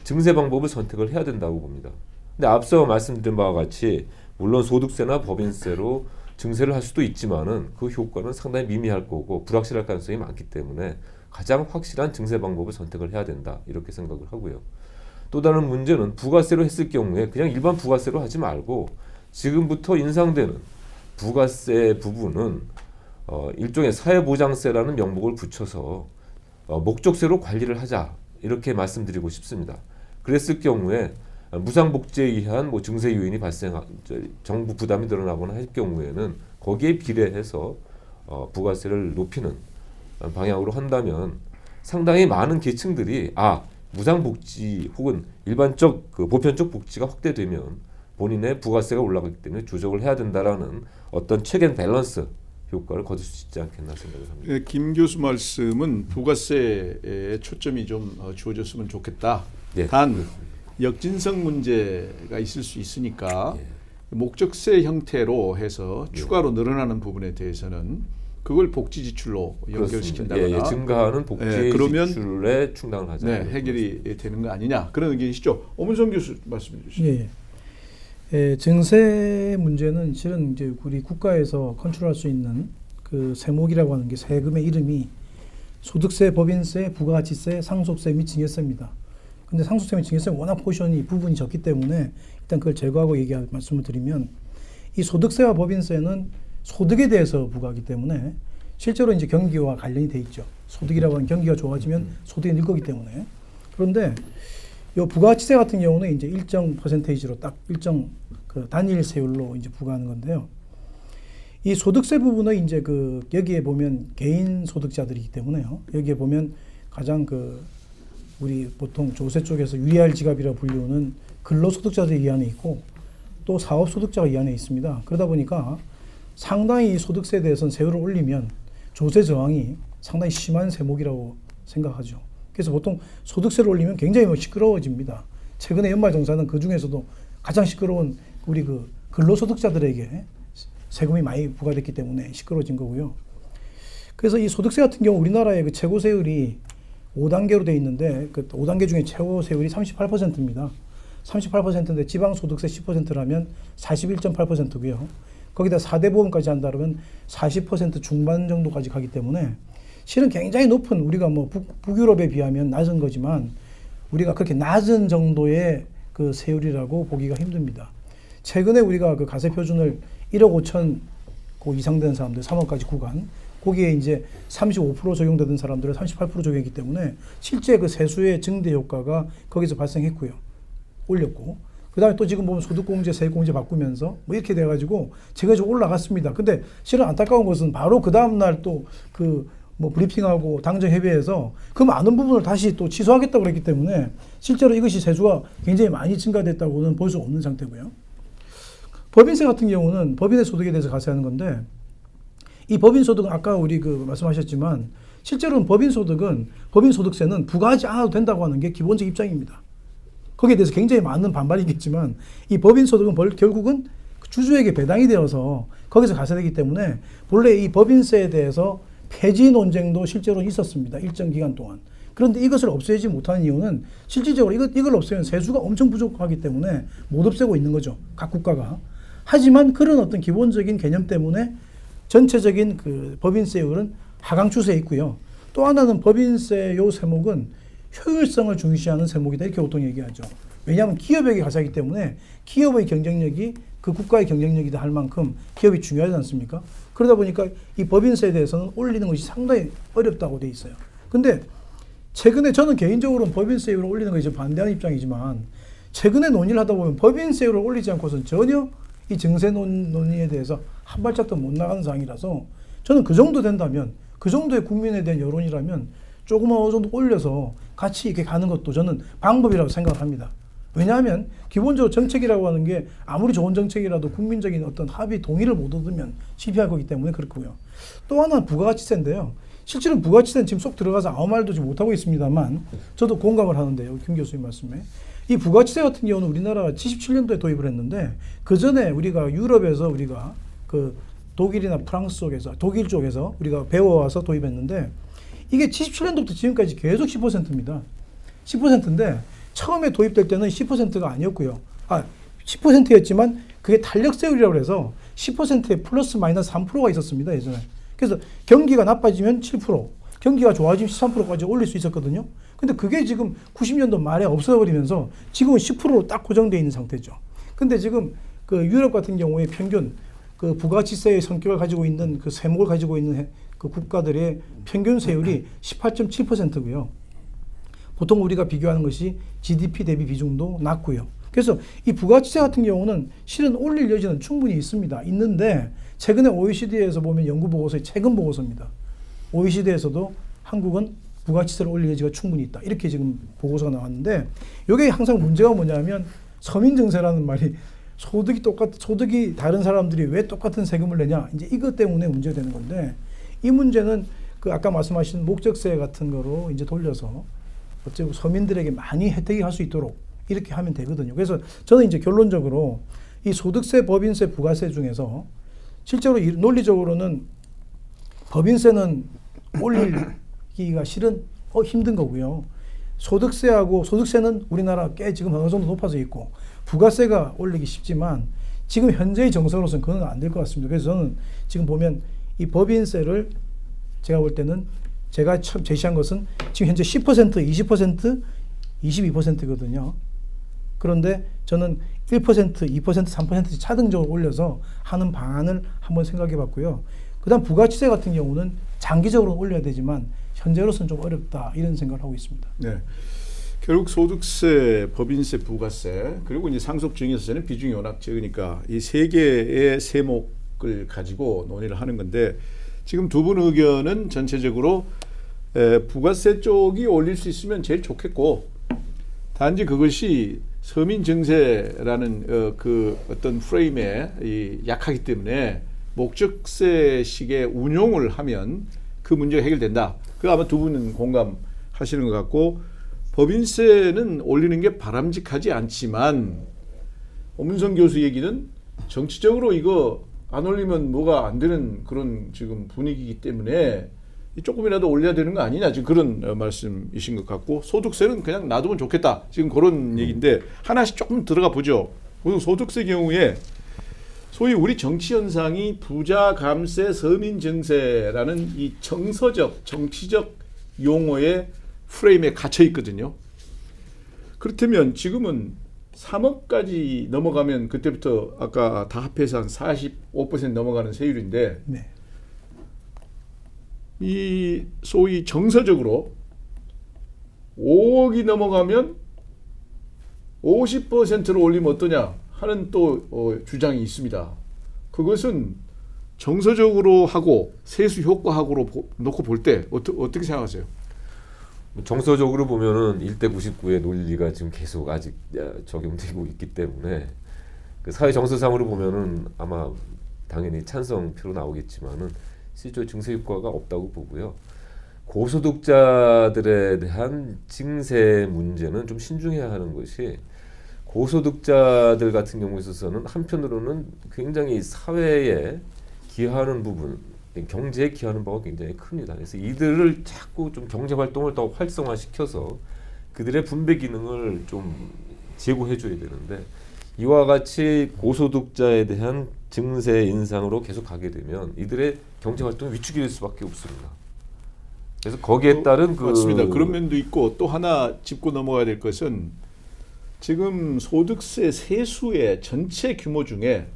증세 방법을 선택을 해야 된다고 봅니다. 근데 앞서 말씀드린 바와 같이 물론 소득세나 법인세로 증세를 할 수도 있지만은 그 효과는 상당히 미미할 거고 불확실할 가능성이 많기 때문에 가장 확실한 증세 방법을 선택을 해야 된다 이렇게 생각을 하고요. 또 다른 문제는 부가세로 했을 경우에 그냥 일반 부가세로 하지 말고 지금부터 인상되는 부가세 부분은 일종의 사회보장세라는 명목을 붙여서 목적세로 관리를 하자 이렇게 말씀드리고 싶습니다. 그랬을 경우에 무상복지에 의한 증세 요인이 정부 부담이 늘어나거나 할 경우에는 거기에 비례해서 부가세를 높이는 방향으로 한다면 상당히 많은 계층들이 무상복지 혹은 일반적 보편적 복지가 확대되면 본인의 부가세가 올라가기 때문에 조정을 해야 된다라는 어떤 체크 앤 밸런스 효과를 거둘 수 있지 않겠나 생각을 합니다. 김 교수 말씀은 부가세에 초점이 좀 주어졌으면 좋겠다. 예, 단 그렇습니다. 역진성 문제가 있을 수 있으니까 목적세 형태로 해서 추가로 늘어나는 부분에 대해서는 그걸 복지 지출로 연결시킨다거나 예, 증가하는 복지 그러면 지출에 충당을 하자. 해결이 되는 거 아니냐 그런 의견이시죠. 오문성 교수 말씀해 주시죠. 예. 예, 증세 문제는 실은 이제 우리 국가에서 컨트롤할 수 있는 그 세목이라고 하는 게 세금의 이름이 소득세, 법인세, 부가가치세, 상속세 및 징여세입니다. 근데 상속세 및 징여세는 워낙 포션이 부분이 적기 때문에 일단 그걸 제거하고 말씀을 드리면 이 소득세와 법인세는 소득에 대해서 부과하기 때문에 실제로 이제 경기와 관련이 돼 있죠. 소득이라고 하는 경기가 좋아지면 소득이 늘 거기 때문에. 그런데 요 부가가치세 같은 경우는 이제 일정 퍼센테이지로 딱 일정 그 단일 세율로 이제 부과하는 건데요. 이 소득세 부분은 이제 그 여기에 보면 개인 소득자들이기 때문에요. 여기에 보면 가장 그 우리 보통 조세 쪽에서 유리할 지갑이라 불리우는 근로소득자들이 이 안에 있고 또 사업소득자가 이 안에 있습니다. 그러다 보니까 상당히 이 소득세에 대해서는 세율을 올리면 조세 저항이 상당히 심한 세목이라고 생각하죠. 그래서 보통 소득세를 올리면 굉장히 시끄러워집니다. 최근에 연말정산은 그 중에서도 가장 시끄러운 우리 그 근로소득자들에게 세금이 많이 부과됐기 때문에 시끄러워진 거고요. 그래서 이 소득세 같은 경우 우리나라의 그 최고 세율이 5단계로 돼 있는데 그 5단계 중에 최고 세율이 38%입니다. 38%인데 지방소득세 10%라면 41.8%고요. 거기다 4대 보험까지 한다면 40% 중반 정도까지 가기 때문에 실은 굉장히 높은 우리가 뭐 북유럽에 비하면 낮은 거지만 우리가 그렇게 낮은 정도의 그 세율이라고 보기가 힘듭니다. 최근에 우리가 그 가세 표준을 1억 5천 그 이상 되는 사람들 3억까지 구간 거기에 이제 35% 적용되던 사람들은 38% 적용했기 때문에 실제 그 세수의 증대 효과가 거기서 발생했고요. 올렸고 그다음에 또 지금 보면 소득공제, 세액공제 바꾸면서 뭐 이렇게 돼가지고 제가 좀 올라갔습니다. 근데 실은 안타까운 것은 바로 그 다음 날 또 그 뭐 브리핑하고 당정 협의해서 그 많은 부분을 다시 또 취소하겠다고 그랬기 때문에 실제로 이것이 세수가 굉장히 많이 증가됐다고는 볼 수 없는 상태고요. 법인세 같은 경우는 법인의 소득에 대해서 가세하는 건데 이 법인소득은 아까 우리 그 말씀하셨지만 실제로는 법인소득세는 부과하지 않아도 된다고 하는 게 기본적 입장입니다. 거기에 대해서 굉장히 많은 반발이 있겠지만 이 법인소득은 결국은 주주에게 배당이 되어서 거기서 가세되기 때문에 본래 이 법인세에 대해서 폐지 논쟁도 실제로 있었습니다. 일정 기간 동안. 그런데 이것을 없애지 못하는 이유는 실질적으로 이걸 없애면 세수가 엄청 부족하기 때문에 못 없애고 있는 거죠. 각 국가가. 하지만 그런 어떤 기본적인 개념 때문에 전체적인 그 법인세율은 하강 추세에 있고요. 또 하나는 법인세 요 세목은 효율성을 중시하는 세목이다 이렇게 보통 얘기하죠. 왜냐하면 기업에게 가세하기 때문에 기업의 경쟁력이 그 국가의 경쟁력이다 할 만큼 기업이 중요하지 않습니까? 그러다 보니까 이 법인세에 대해서는 올리는 것이 상당히 어렵다고 돼 있어요. 근데 최근에 저는 개인적으로는 법인세율을 올리는 것에 반대하는 입장이지만 최근에 논의를 하다 보면 법인세율을 올리지 않고서는 전혀 이 증세 논의에 대해서 한 발짝도 못 나가는 상황이라서 저는 그 정도 된다면 그 정도의 국민에 대한 여론이라면 조금 어느 정도 올려서 같이 이렇게 가는 것도 저는 방법이라고 생각을 합니다. 왜냐하면 기본적으로 정책이라고 하는 게 아무리 좋은 정책이라도 국민적인 어떤 합의 동의를 못 얻으면 실패할 거기 때문에 그렇고요. 또 하나는 부가가치세인데요. 실제로는 부가가치세는 지금 쏙 들어가서 아무 말도 지금 못하고 있습니다만 저도 공감을 하는데요. 김 교수님 말씀에. 이 부가가치세 같은 경우는 우리나라가 77년도에 도입을 했는데 그 전에 우리가 유럽에서 우리가 그 독일이나 프랑스 쪽에서 독일 쪽에서 우리가 배워와서 도입했는데 이게 77년도부터 지금까지 계속 10%입니다. 10%인데 처음에 도입될 때는 10%가 아니었고요. 10%였지만 그게 탄력세율이라고 해서 10%에 플러스 마이너스 3%가 있었습니다. 예전에. 그래서 경기가 나빠지면 7%, 경기가 좋아지면 13%까지 올릴 수 있었거든요. 근데 그게 지금 90년도 말에 없어버리면서 지금은 10%로 딱 고정되어 있는 상태죠. 근데 지금 그 유럽 같은 경우에 평균 그 부가가치세의 성격을 가지고 있는 그 세목을 가지고 있는 그 국가들의 평균 세율이 18.7%고요. 보통 우리가 비교하는 것이 GDP 대비 비중도 낮고요. 그래서 이 부가가치세 같은 경우는 실은 올릴 여지는 충분히 있습니다. 있는데 최근에 OECD에서 보면 연구 보고서의 최근 보고서입니다. OECD에서도 한국은 부가가치세를 올릴 여지가 충분히 있다. 이렇게 지금 보고서가 나왔는데 이게 항상 문제가 뭐냐면 서민증세라는 말이 소득이 다른 사람들이 왜 똑같은 세금을 내냐 이제 이것 때문에 문제가 되는 건데 이 문제는 그 아까 말씀하신 목적세 같은 거로 이제 돌려서 어쨌든 서민들에게 많이 혜택이 갈 수 있도록 이렇게 하면 되거든요. 그래서 저는 이제 결론적으로 이 소득세, 법인세, 부가세 중에서 실제로 논리적으로는 법인세는 올리기가 실은 힘든 거고요. 소득세는 우리나라 꽤 지금 어느 정도 높아져 있고 부가세가 올리기 쉽지만 지금 현재의 정서로서는 그건 안 될 것 같습니다. 그래서 저는 지금 보면 이 법인세를 제가 볼 때는 제가 처음 제시한 것은 지금 현재 10%, 20%, 22%거든요. 그런데 저는 1%, 2%, 3% 차등적으로 올려서 하는 방안을 한번 생각해 봤고요. 그다음 부가치세 같은 경우는 장기적으로 올려야 되지만 현재로서는 좀 어렵다 이런 생각을 하고 있습니다. 네. 결국 소득세, 법인세, 부가세 그리고 이제 상속증여세는 비중이 워낙 적으니까 이 세 개의 세목을 가지고 논의를 하는 건데 지금 두 분 의견은 전체적으로 부가세 쪽이 올릴 수 있으면 제일 좋겠고 단지 그것이 서민 증세라는 그 어떤 프레임에 약하기 때문에 목적세식의 운용을 하면 그 문제가 해결된다. 그 아마 두 분은 공감하시는 것 같고 법인세는 올리는 게 바람직하지 않지만 엄문성 교수 얘기는 정치적으로 이거 안 올리면 뭐가 안 되는 그런 지금 분위기이기 때문에 조금이라도 올려야 되는 거 아니냐 지금 그런 말씀이신 것 같고 소득세는 그냥 놔두면 좋겠다 지금 그런 얘기인데 하나씩 조금 들어가 보죠. 우선 소득세 경우에 소위 우리 정치 현상이 부자 감세 서민 증세라는 이 정서적 정치적 용어의 프레임에 갇혀 있거든요. 그렇다면 지금은 3억까지 넘어가면 그때부터 아까 다 합해서 한 45% 넘어가는 세율인데 네. 이 소위 정서적으로 5억이 넘어가면 50%로 올리면 어떠냐 하는 또 주장이 있습니다. 그것은 정서적으로 하고 세수 효과하고로 놓고 볼 때 어떻게 생각하세요? 정서적으로 보면은 1대 99의 논리가 지금 계속 아직 적용되고 있기 때문에 그 사회 정서상으로 보면은 아마 당연히 찬성표로 나오겠지만은 실제 증세 효과가 없다고 보고요. 고소득자들에 대한 증세 문제는 좀 신중해야 하는 것이 고소득자들 같은 경우에 있어서는 한편으로는 굉장히 사회에 기여하는 부분, 경제에 기여하는 바가 굉장히 큽니다. 그래서 이들을 자꾸 좀 경제 활동을 더 활성화시켜서 그들의 분배 기능을 좀 제고해 줘야 되는데 이와 같이 고소득자에 대한 증세 인상으로 계속 가게 되면 이들의 경제 활동이 위축이 될 수밖에 없습니다. 그래서 거기에 따른 맞습니다. 그런 면도 있고 또 하나 짚고 넘어가야 될 것은 지금 소득세 세수의 전체 규모 중에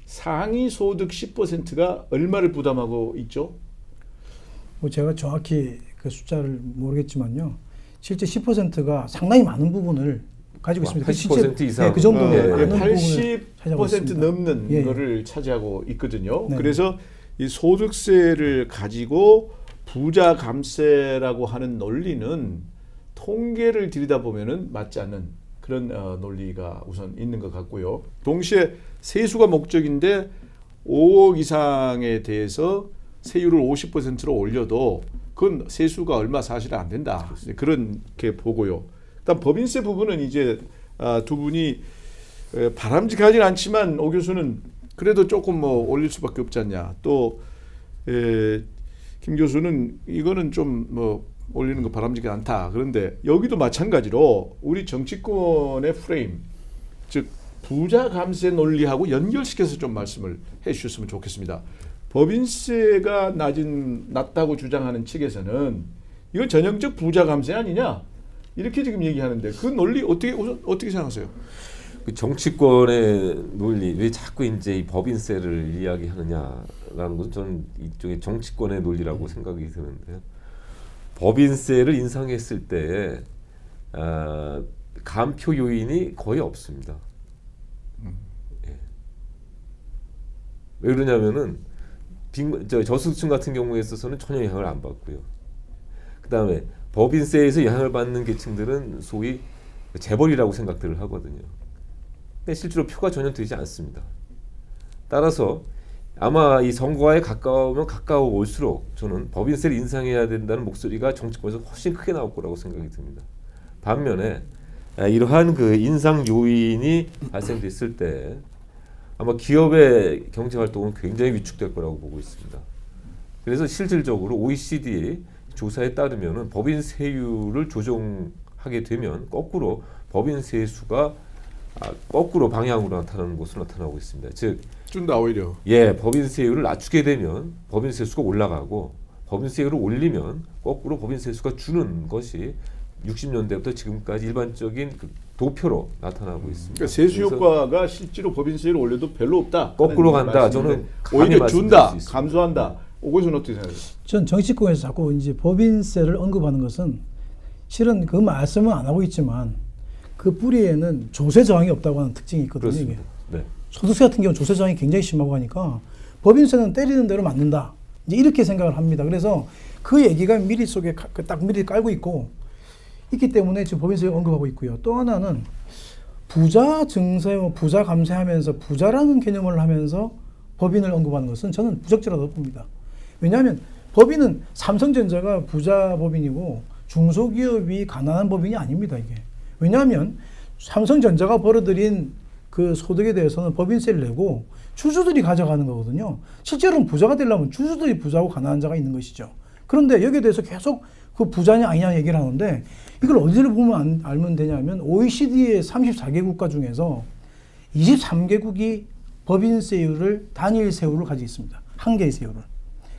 상위 소득 10%가 얼마를 부담하고 있죠? 뭐 제가 정확히 그 숫자를 모르겠지만요. 실제 10%가 상당히 많은 부분을 가지고 있습니다. 80% 이상. 네, 그 정도 많은 80% 넘는 거를 차지하고 있거든요. 네. 그래서 이 소득세를 가지고 부자 감세라고 하는 논리는 통계를 들여다보면은 맞지 않는 그런 논리가 우선 있는 것 같고요. 동시에 세수가 목적인데 5억 이상에 대해서 세율을 50%로 올려도 그건 세수가 얼마 사실은 안 된다. 그렇게 보고요. 일단 법인세 부분은 이제 두 분이 바람직하진 않지만 오 교수는 그래도 조금 뭐 올릴 수밖에 없지 않냐. 또 김 교수는 이거는 좀 뭐 올리는 거 바람직하지 않다. 그런데 여기도 마찬가지로 우리 정치권의 프레임, 즉 부자 감세 논리하고 연결시켜서 좀 말씀을 해주셨으면 좋겠습니다. 법인세가 낮다고 주장하는 측에서는 이건 전형적 부자 감세 아니냐 이렇게 지금 얘기하는데 그 논리 어떻게 생각하세요? 그 정치권의 논리 왜 자꾸 이제 이 법인세를 이야기하느냐라는 것은 저는 이쪽에 정치권의 논리라고 생각이 드는데요. 법인세를 인상했을 때 감표 요인이 거의 없습니다. 예. 왜 그러냐면은 저소득층 같은 경우에 있어서는 전혀 영향을 안 받고요. 그 다음에 법인세에서 영향을 받는 계층들은 소위 재벌이라고 생각들을 하거든요. 근데 실제로 표가 전혀 되지 않습니다. 따라서 아마 이 선거에 가까우면 가까워올수록 저는 법인세를 인상해야 된다는 목소리가 정치권에서 훨씬 크게 나올 거라고 생각이 듭니다. 반면에 이러한 그 인상 요인이 발생됐을 때 아마 기업의 경제 활동은 굉장히 위축될 거라고 보고 있습니다. 그래서 실질적으로 OECD 조사에 따르면은 법인 세율을 조정하게 되면 거꾸로 법인 세수가 거꾸로 방향으로 나타나는 것으로 나타나고 있습니다. 즉, 준다 오히려. 법인 세율을 낮추게 되면 법인 세수가 올라가고 법인 세율을 올리면 거꾸로 법인 세수가 주는 것이 60년대부터 지금까지 일반적인 그 도표로 나타나고 있습니다. 그러니까 세수 그래서 효과가 실제로 법인 세율을 올려도 별로 없다. 거꾸로 하는 간다. 말씀인데 저는 감히 오히려 말씀드릴 준다, 수 있습니다. 감소한다. 오것은 어떻게 생각하세요? 전 정치권에서 자꾸 이제 법인세를 언급하는 것은 실은 그 말씀은 안 하고 있지만 그 뿌리에는 조세 저항이 없다고 하는 특징이 있거든요. 이게. 그렇습니다. 네. 소득세 같은 경우는 조세 저항이 굉장히 심하고 하니까 법인세는 때리는 대로 맞는다. 이제 이렇게 생각을 합니다. 그래서 그 얘기가 미리 속에 딱 미리 깔고 있기 때문에 지금 법인세를 언급하고 있고요. 또 하나는 부자 증세, 부자 감세하면서 부자라는 개념을 하면서 법인을 언급하는 것은 저는 부적절하다고 봅니다. 왜냐하면 법인은 삼성전자가 부자 법인이고 중소기업이 가난한 법인이 아닙니다. 이게. 왜냐하면 삼성전자가 벌어들인 그 소득에 대해서는 법인세를 내고 주주들이 가져가는 거거든요. 실제로는 부자가 되려면 주주들이 부자고 가난한 자가 있는 것이죠. 그런데 여기에 대해서 계속 그 부자냐 아니냐 얘기를 하는데 이걸 어디를 보면 알면 되냐면 OECD의 34개 국가 중에서 23개국이 법인세율을 단일 세율을 가지고 있습니다. 한 개의 세율을.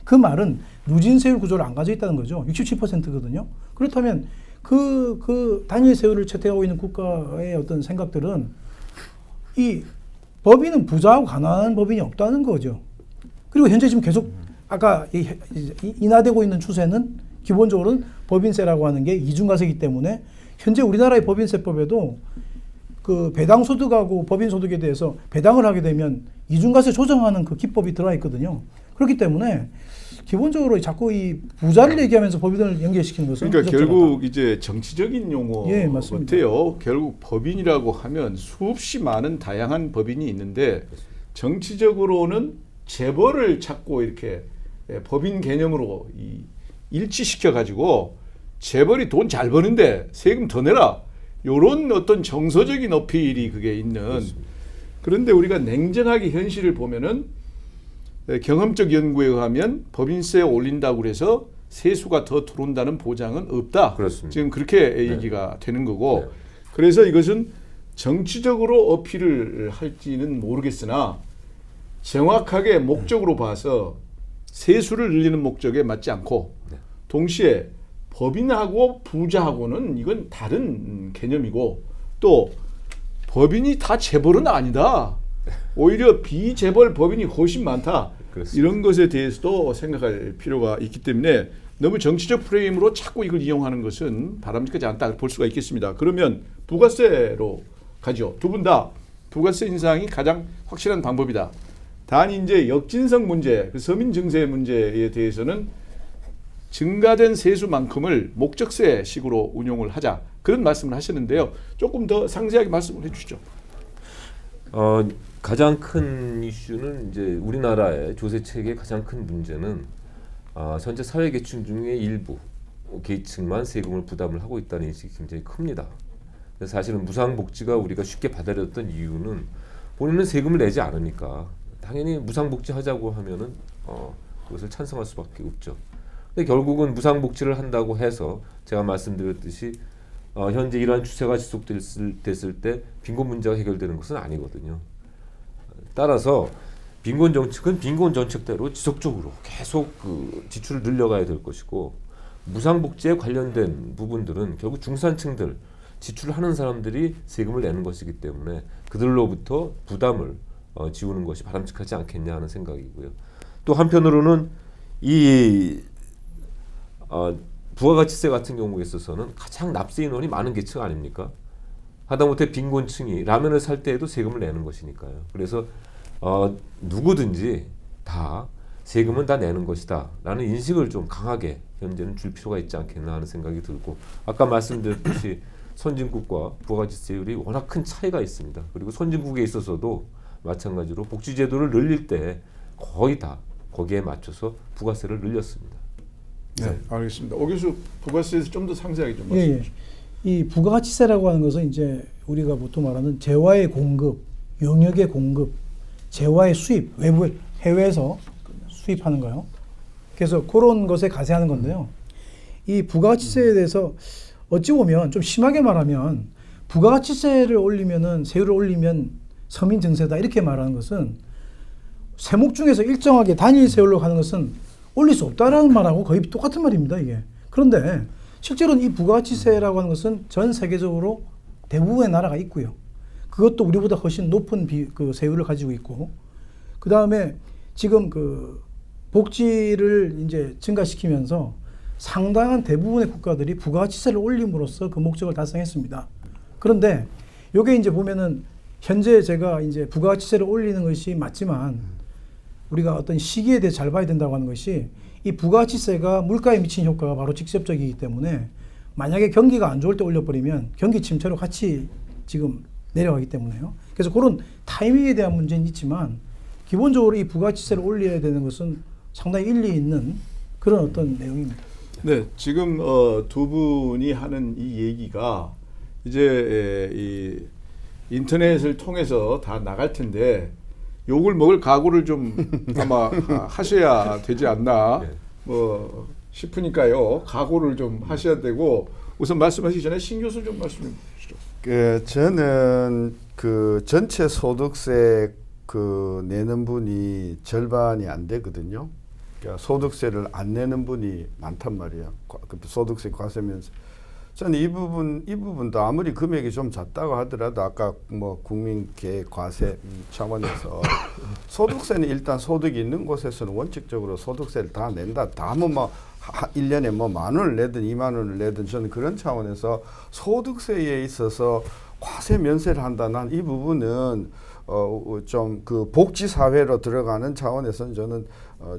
그 말은 누진세율 구조를 안 가지고 있다는 거죠. 67%거든요. 그렇다면 그 단일 세율을 채택하고 있는 국가의 어떤 생각들은 이 법인은 부자하고 가난한 법인이 없다는 거죠. 그리고 현재 지금 계속 아까 인하되고 있는 추세는 기본적으로는 법인세라고 하는 게 이중과세이기 때문에 현재 우리나라의 법인세법에도 그 배당 소득하고 법인 소득에 대해서 배당을 하게 되면 이중과세 조정하는 그 기법이 들어가 있거든요. 그렇기 때문에 기본적으로 자꾸 이 부자를 얘기하면서 법인을 연결시키는 것은 그러니까 부적절하다. 결국 이제 정치적인 용어 예, 맞습니다. 같아요. 결국 법인이라고 하면 수없이 많은 다양한 법인이 있는데 정치적으로는 재벌을 찾고 이렇게 법인 개념으로 일치시켜 가지고 재벌이 돈 잘 버는데 세금 더 내라. 요런 어떤 정서적인 어필이 그게 있는. 그렇습니다. 그런데 우리가 냉정하게 현실을 보면은 경험적 연구에 의하면 법인세 올린다고 그래서 세수가 더 들어온다는 보장은 없다. 그렇습니다. 지금 그렇게 얘기가 되는 거고. 네. 그래서 이것은 정치적으로 어필을 할지는 모르겠으나 정확하게 목적으로 봐서 세수를 늘리는 목적에 맞지 않고 네. 동시에 법인하고 부자하고는 이건 다른 개념이고 또 법인이 다 재벌은 아니다. 오히려 비재벌 법인이 훨씬 많다. 그렇습니다. 이런 것에 대해서도 생각할 필요가 있기 때문에 너무 정치적 프레임으로 자꾸 이걸 이용하는 것은 바람직하지 않다 볼 수가 있겠습니다. 그러면 부가세로 가죠. 두 분 다 부가세 인상이 가장 확실한 방법이다. 단 이제 역진성 문제, 그 서민 증세 문제에 대해서는 증가된 세수만큼을 목적세식으로 운용을 하자 그런 말씀을 하셨는데요. 조금 더 상세하게 말씀을 해주시죠. 가장 큰 이슈는 이제 우리나라의 조세 체계의 가장 큰 문제는 현재 사회 계층 중에 일부 계층만 세금을 부담을 하고 있다는 인식이 굉장히 큽니다. 그래서 사실은 무상복지가 우리가 쉽게 받아들였던 이유는 본인은 세금을 내지 않으니까 당연히 무상복지 하자고 하면은 그것을 찬성할 수밖에 없죠. 근데 결국은 무상복지를 한다고 해서 제가 말씀드렸듯이 현재 이러한 추세가 지속됐을 때 빈곤 문제가 해결되는 것은 아니거든요. 따라서 빈곤 정책은 빈곤 정책대로 지속적으로 계속 그 지출을 늘려가야 될 것이고 무상복지에 관련된 부분들은 결국 중산층들 지출을 하는 사람들이 세금을 내는 것이기 때문에 그들로부터 부담을 지우는 것이 바람직하지 않겠냐 하는 생각이고요. 또 한편으로는 이 부가가치세 같은 경우에 있어서는 가장 납세 인원이 많은 계층 아닙니까? 하다못해 빈곤층이 라면을 살 때에도 세금을 내는 것이니까요. 그래서 누구든지 다 세금은 다 내는 것이다 라는 인식을 좀 강하게 현재는 줄 필요가 있지 않겠나 하는 생각이 들고 아까 말씀드렸듯이 선진국과 부가가치세율이 워낙 큰 차이가 있습니다. 그리고 선진국에 있어서도 마찬가지로 복지제도를 늘릴 때 거의 다 거기에 맞춰서 부가세를 늘렸습니다. 네, 알겠습니다. 오 교수 부가세에서 좀 더 상세하게 좀 예, 말씀해 예. 주시죠. 이 부가가치세라고 하는 것은 이제 우리가 보통 말하는 재화의 공급, 용역의 공급, 재화의 수입, 외부 해외에서 수입하는 거요. 그래서 그런 것에 가세하는 건데요. 이 부가가치세에 대해서 어찌 보면 좀 심하게 말하면 부가가치세를 올리면은 세율을 올리면 서민 증세다 이렇게 말하는 것은 세목 중에서 일정하게 단일 세율로 가는 것은 올릴 수 없다라는 말하고 거의 똑같은 말입니다, 이게. 그런데 실제로는 이 부가가치세라고 하는 것은 전 세계적으로 대부분의 나라가 있고요. 그것도 우리보다 훨씬 높은 그 세율을 가지고 있고, 그 다음에 지금 그 복지를 이제 증가시키면서 상당한 대부분의 국가들이 부가가치세를 올림으로써 그 목적을 달성했습니다. 그런데 요게 이제 보면은 현재 제가 이제 부가가치세를 올리는 것이 맞지만 우리가 어떤 시기에 대해 잘 봐야 된다고 하는 것이 이 부가가치세가 물가에 미친 효과가 바로 직접적이기 때문에 만약에 경기가 안 좋을 때 올려버리면 경기 침체로 같이 지금 내려가기 때문에요. 그래서 그런 타이밍에 대한 문제는 있지만 기본적으로 이 부가가치세를 올려야 되는 것은 상당히 일리 있는 그런 어떤 내용입니다. 네, 지금 두 분이 하는 이 얘기가 이제 이 인터넷을 통해서 다 나갈 텐데 욕을 먹을 각오를 좀 아마 하셔야 되지 않나 뭐 싶으니까요. 각오를 좀 하셔야 되고 우선 말씀하시기 전에 신 교수 좀 말씀 좀 주시죠. 저는 그 전체 소득세 그 내는 분이 절반이 안 되거든요. 그러니까 소득세를 안 내는 분이 많단 말이에요. 소득세 과세면서. 저는 이 부분도 아무리 금액이 좀 작다고 하더라도 아까 뭐 국민계획 과세 차원에서 소득세는 일단 소득이 있는 곳에서는 원칙적으로 소득세를 다 낸다. 다 뭐 1년에 뭐 10,000원을 내든 20,000원을 내든 저는 그런 차원에서 소득세에 있어서 과세 면세를 한다. 난 이 부분은 좀 그 복지 사회로 들어가는 차원에서는 저는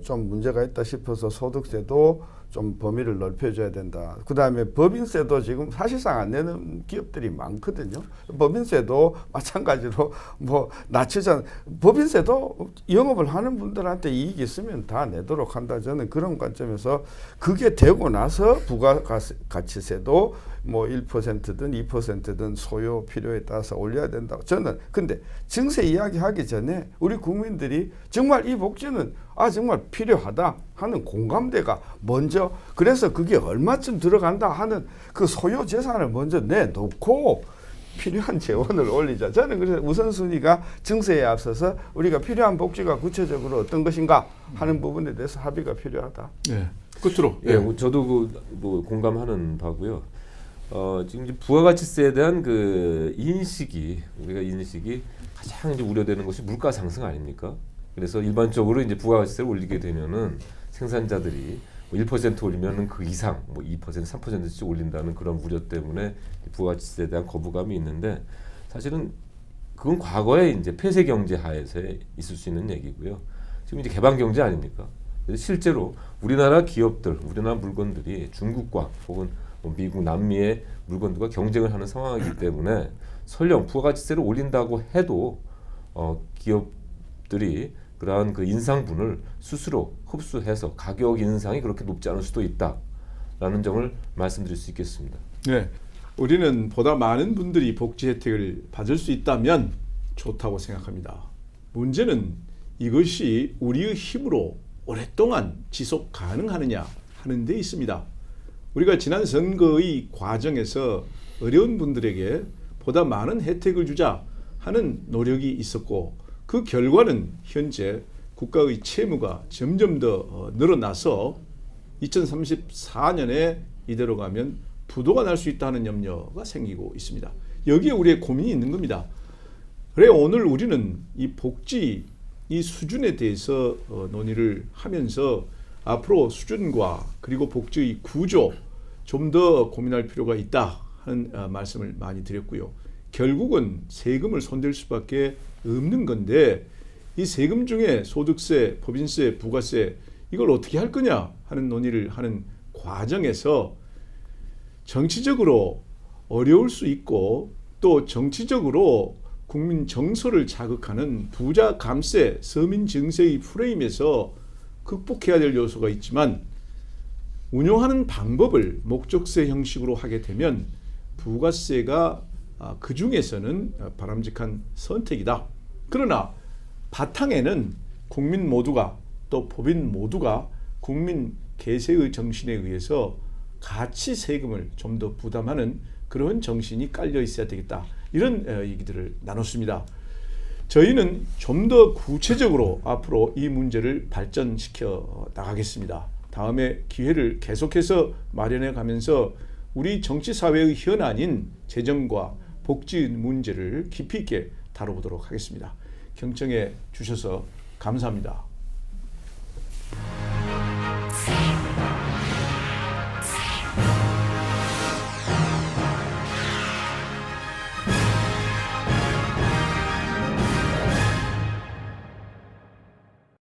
좀 문제가 있다 싶어서 소득세도 좀 범위를 넓혀줘야 된다. 그 다음에 법인세도 지금 사실상 안 내는 기업들이 많거든요. 법인세도 마찬가지로 뭐 낮추자. 법인세도 영업을 하는 분들한테 이익이 있으면 다 내도록 한다. 저는 그런 관점에서 그게 되고 나서 부가가치세도 뭐 1%든 2%든 소요 필요에 따라서 올려야 된다고. 저는 근데 증세 이야기하기 전에 우리 국민들이 정말 이 복지는 정말 필요하다 하는 공감대가 먼저, 그래서 그게 얼마쯤 들어간다 하는 그 소요 재산을 먼저 내놓고 필요한 재원을 올리자. 저는 그래서 우선순위가 증세에 앞서서 우리가 필요한 복지가 구체적으로 어떤 것인가 하는 부분에 대해서 합의가 필요하다. 네, 끝으로. 예, 저도 뭐 공감하는 바고요. 지금 이제 부가가치세에 대한 그 인식이 가장 이제 우려되는 것이 물가 상승 아닙니까? 그래서 일반적으로 이제 부가가치세를 올리게 되면은 생산자들이 뭐 1% 올리면은 그 이상 뭐 2%, 3%씩 올린다는 그런 우려 때문에 부가가치세에 대한 거부감이 있는데 사실은 그건 과거에 이제 폐쇄 경제 하에서 있을 수 있는 얘기고요. 지금 이제 개방 경제 아닙니까? 그래서 실제로 우리나라 기업들, 우리나라 물건들이 중국과 혹은 뭐 미국, 남미의 물건들과 경쟁을 하는 상황이기 때문에 설령 부가가치세를 올린다고 해도 기업들이 그러한 그 인상분을 스스로 흡수해서 가격 인상이 그렇게 높지 않을 수도 있다라는 점을 말씀드릴 수 있겠습니다. 네, 우리는 보다 많은 분들이 복지 혜택을 받을 수 있다면 좋다고 생각합니다. 문제는 이것이 우리의 힘으로 오랫동안 지속 가능하느냐 하는 데 있습니다. 우리가 지난 선거의 과정에서 어려운 분들에게 보다 많은 혜택을 주자 하는 노력이 있었고 그 결과는 현재 국가의 채무가 점점 더 늘어나서 2034년에 이대로 가면 부도가 날 수 있다는 염려가 생기고 있습니다. 여기에 우리의 고민이 있는 겁니다. 그래 오늘 우리는 이 복지 이 수준에 대해서 논의를 하면서 앞으로 수준과 그리고 복지의 구조 좀 더 고민할 필요가 있다 하는 말씀을 많이 드렸고요. 결국은 세금을 손댈 수밖에 없는 건데 이 세금 중에 소득세, 법인세, 부가세 이걸 어떻게 할 거냐 하는 논의를 하는 과정에서 정치적으로 어려울 수 있고 또 정치적으로 국민 정서를 자극하는 부자 감세, 서민 증세의 프레임에서 극복해야 될 요소가 있지만 운용하는 방법을 목적세 형식으로 하게 되면 부가세가 그 중에서는 바람직한 선택이다. 그러나 바탕에는 국민 모두가 또 법인 모두가 국민 계세의 정신에 의해서 같이 세금을 좀 더 부담하는 그런 정신이 깔려 있어야 되겠다. 이런 얘기들을 나눴습니다. 저희는 좀 더 구체적으로 앞으로 이 문제를 발전시켜 나가겠습니다. 다음에 기회를 계속해서 마련해 가면서 우리 정치 사회의 현안인 재정과 복지 문제를 깊이 있게 다뤄보도록 하겠습니다. 경청해 주셔서 감사합니다.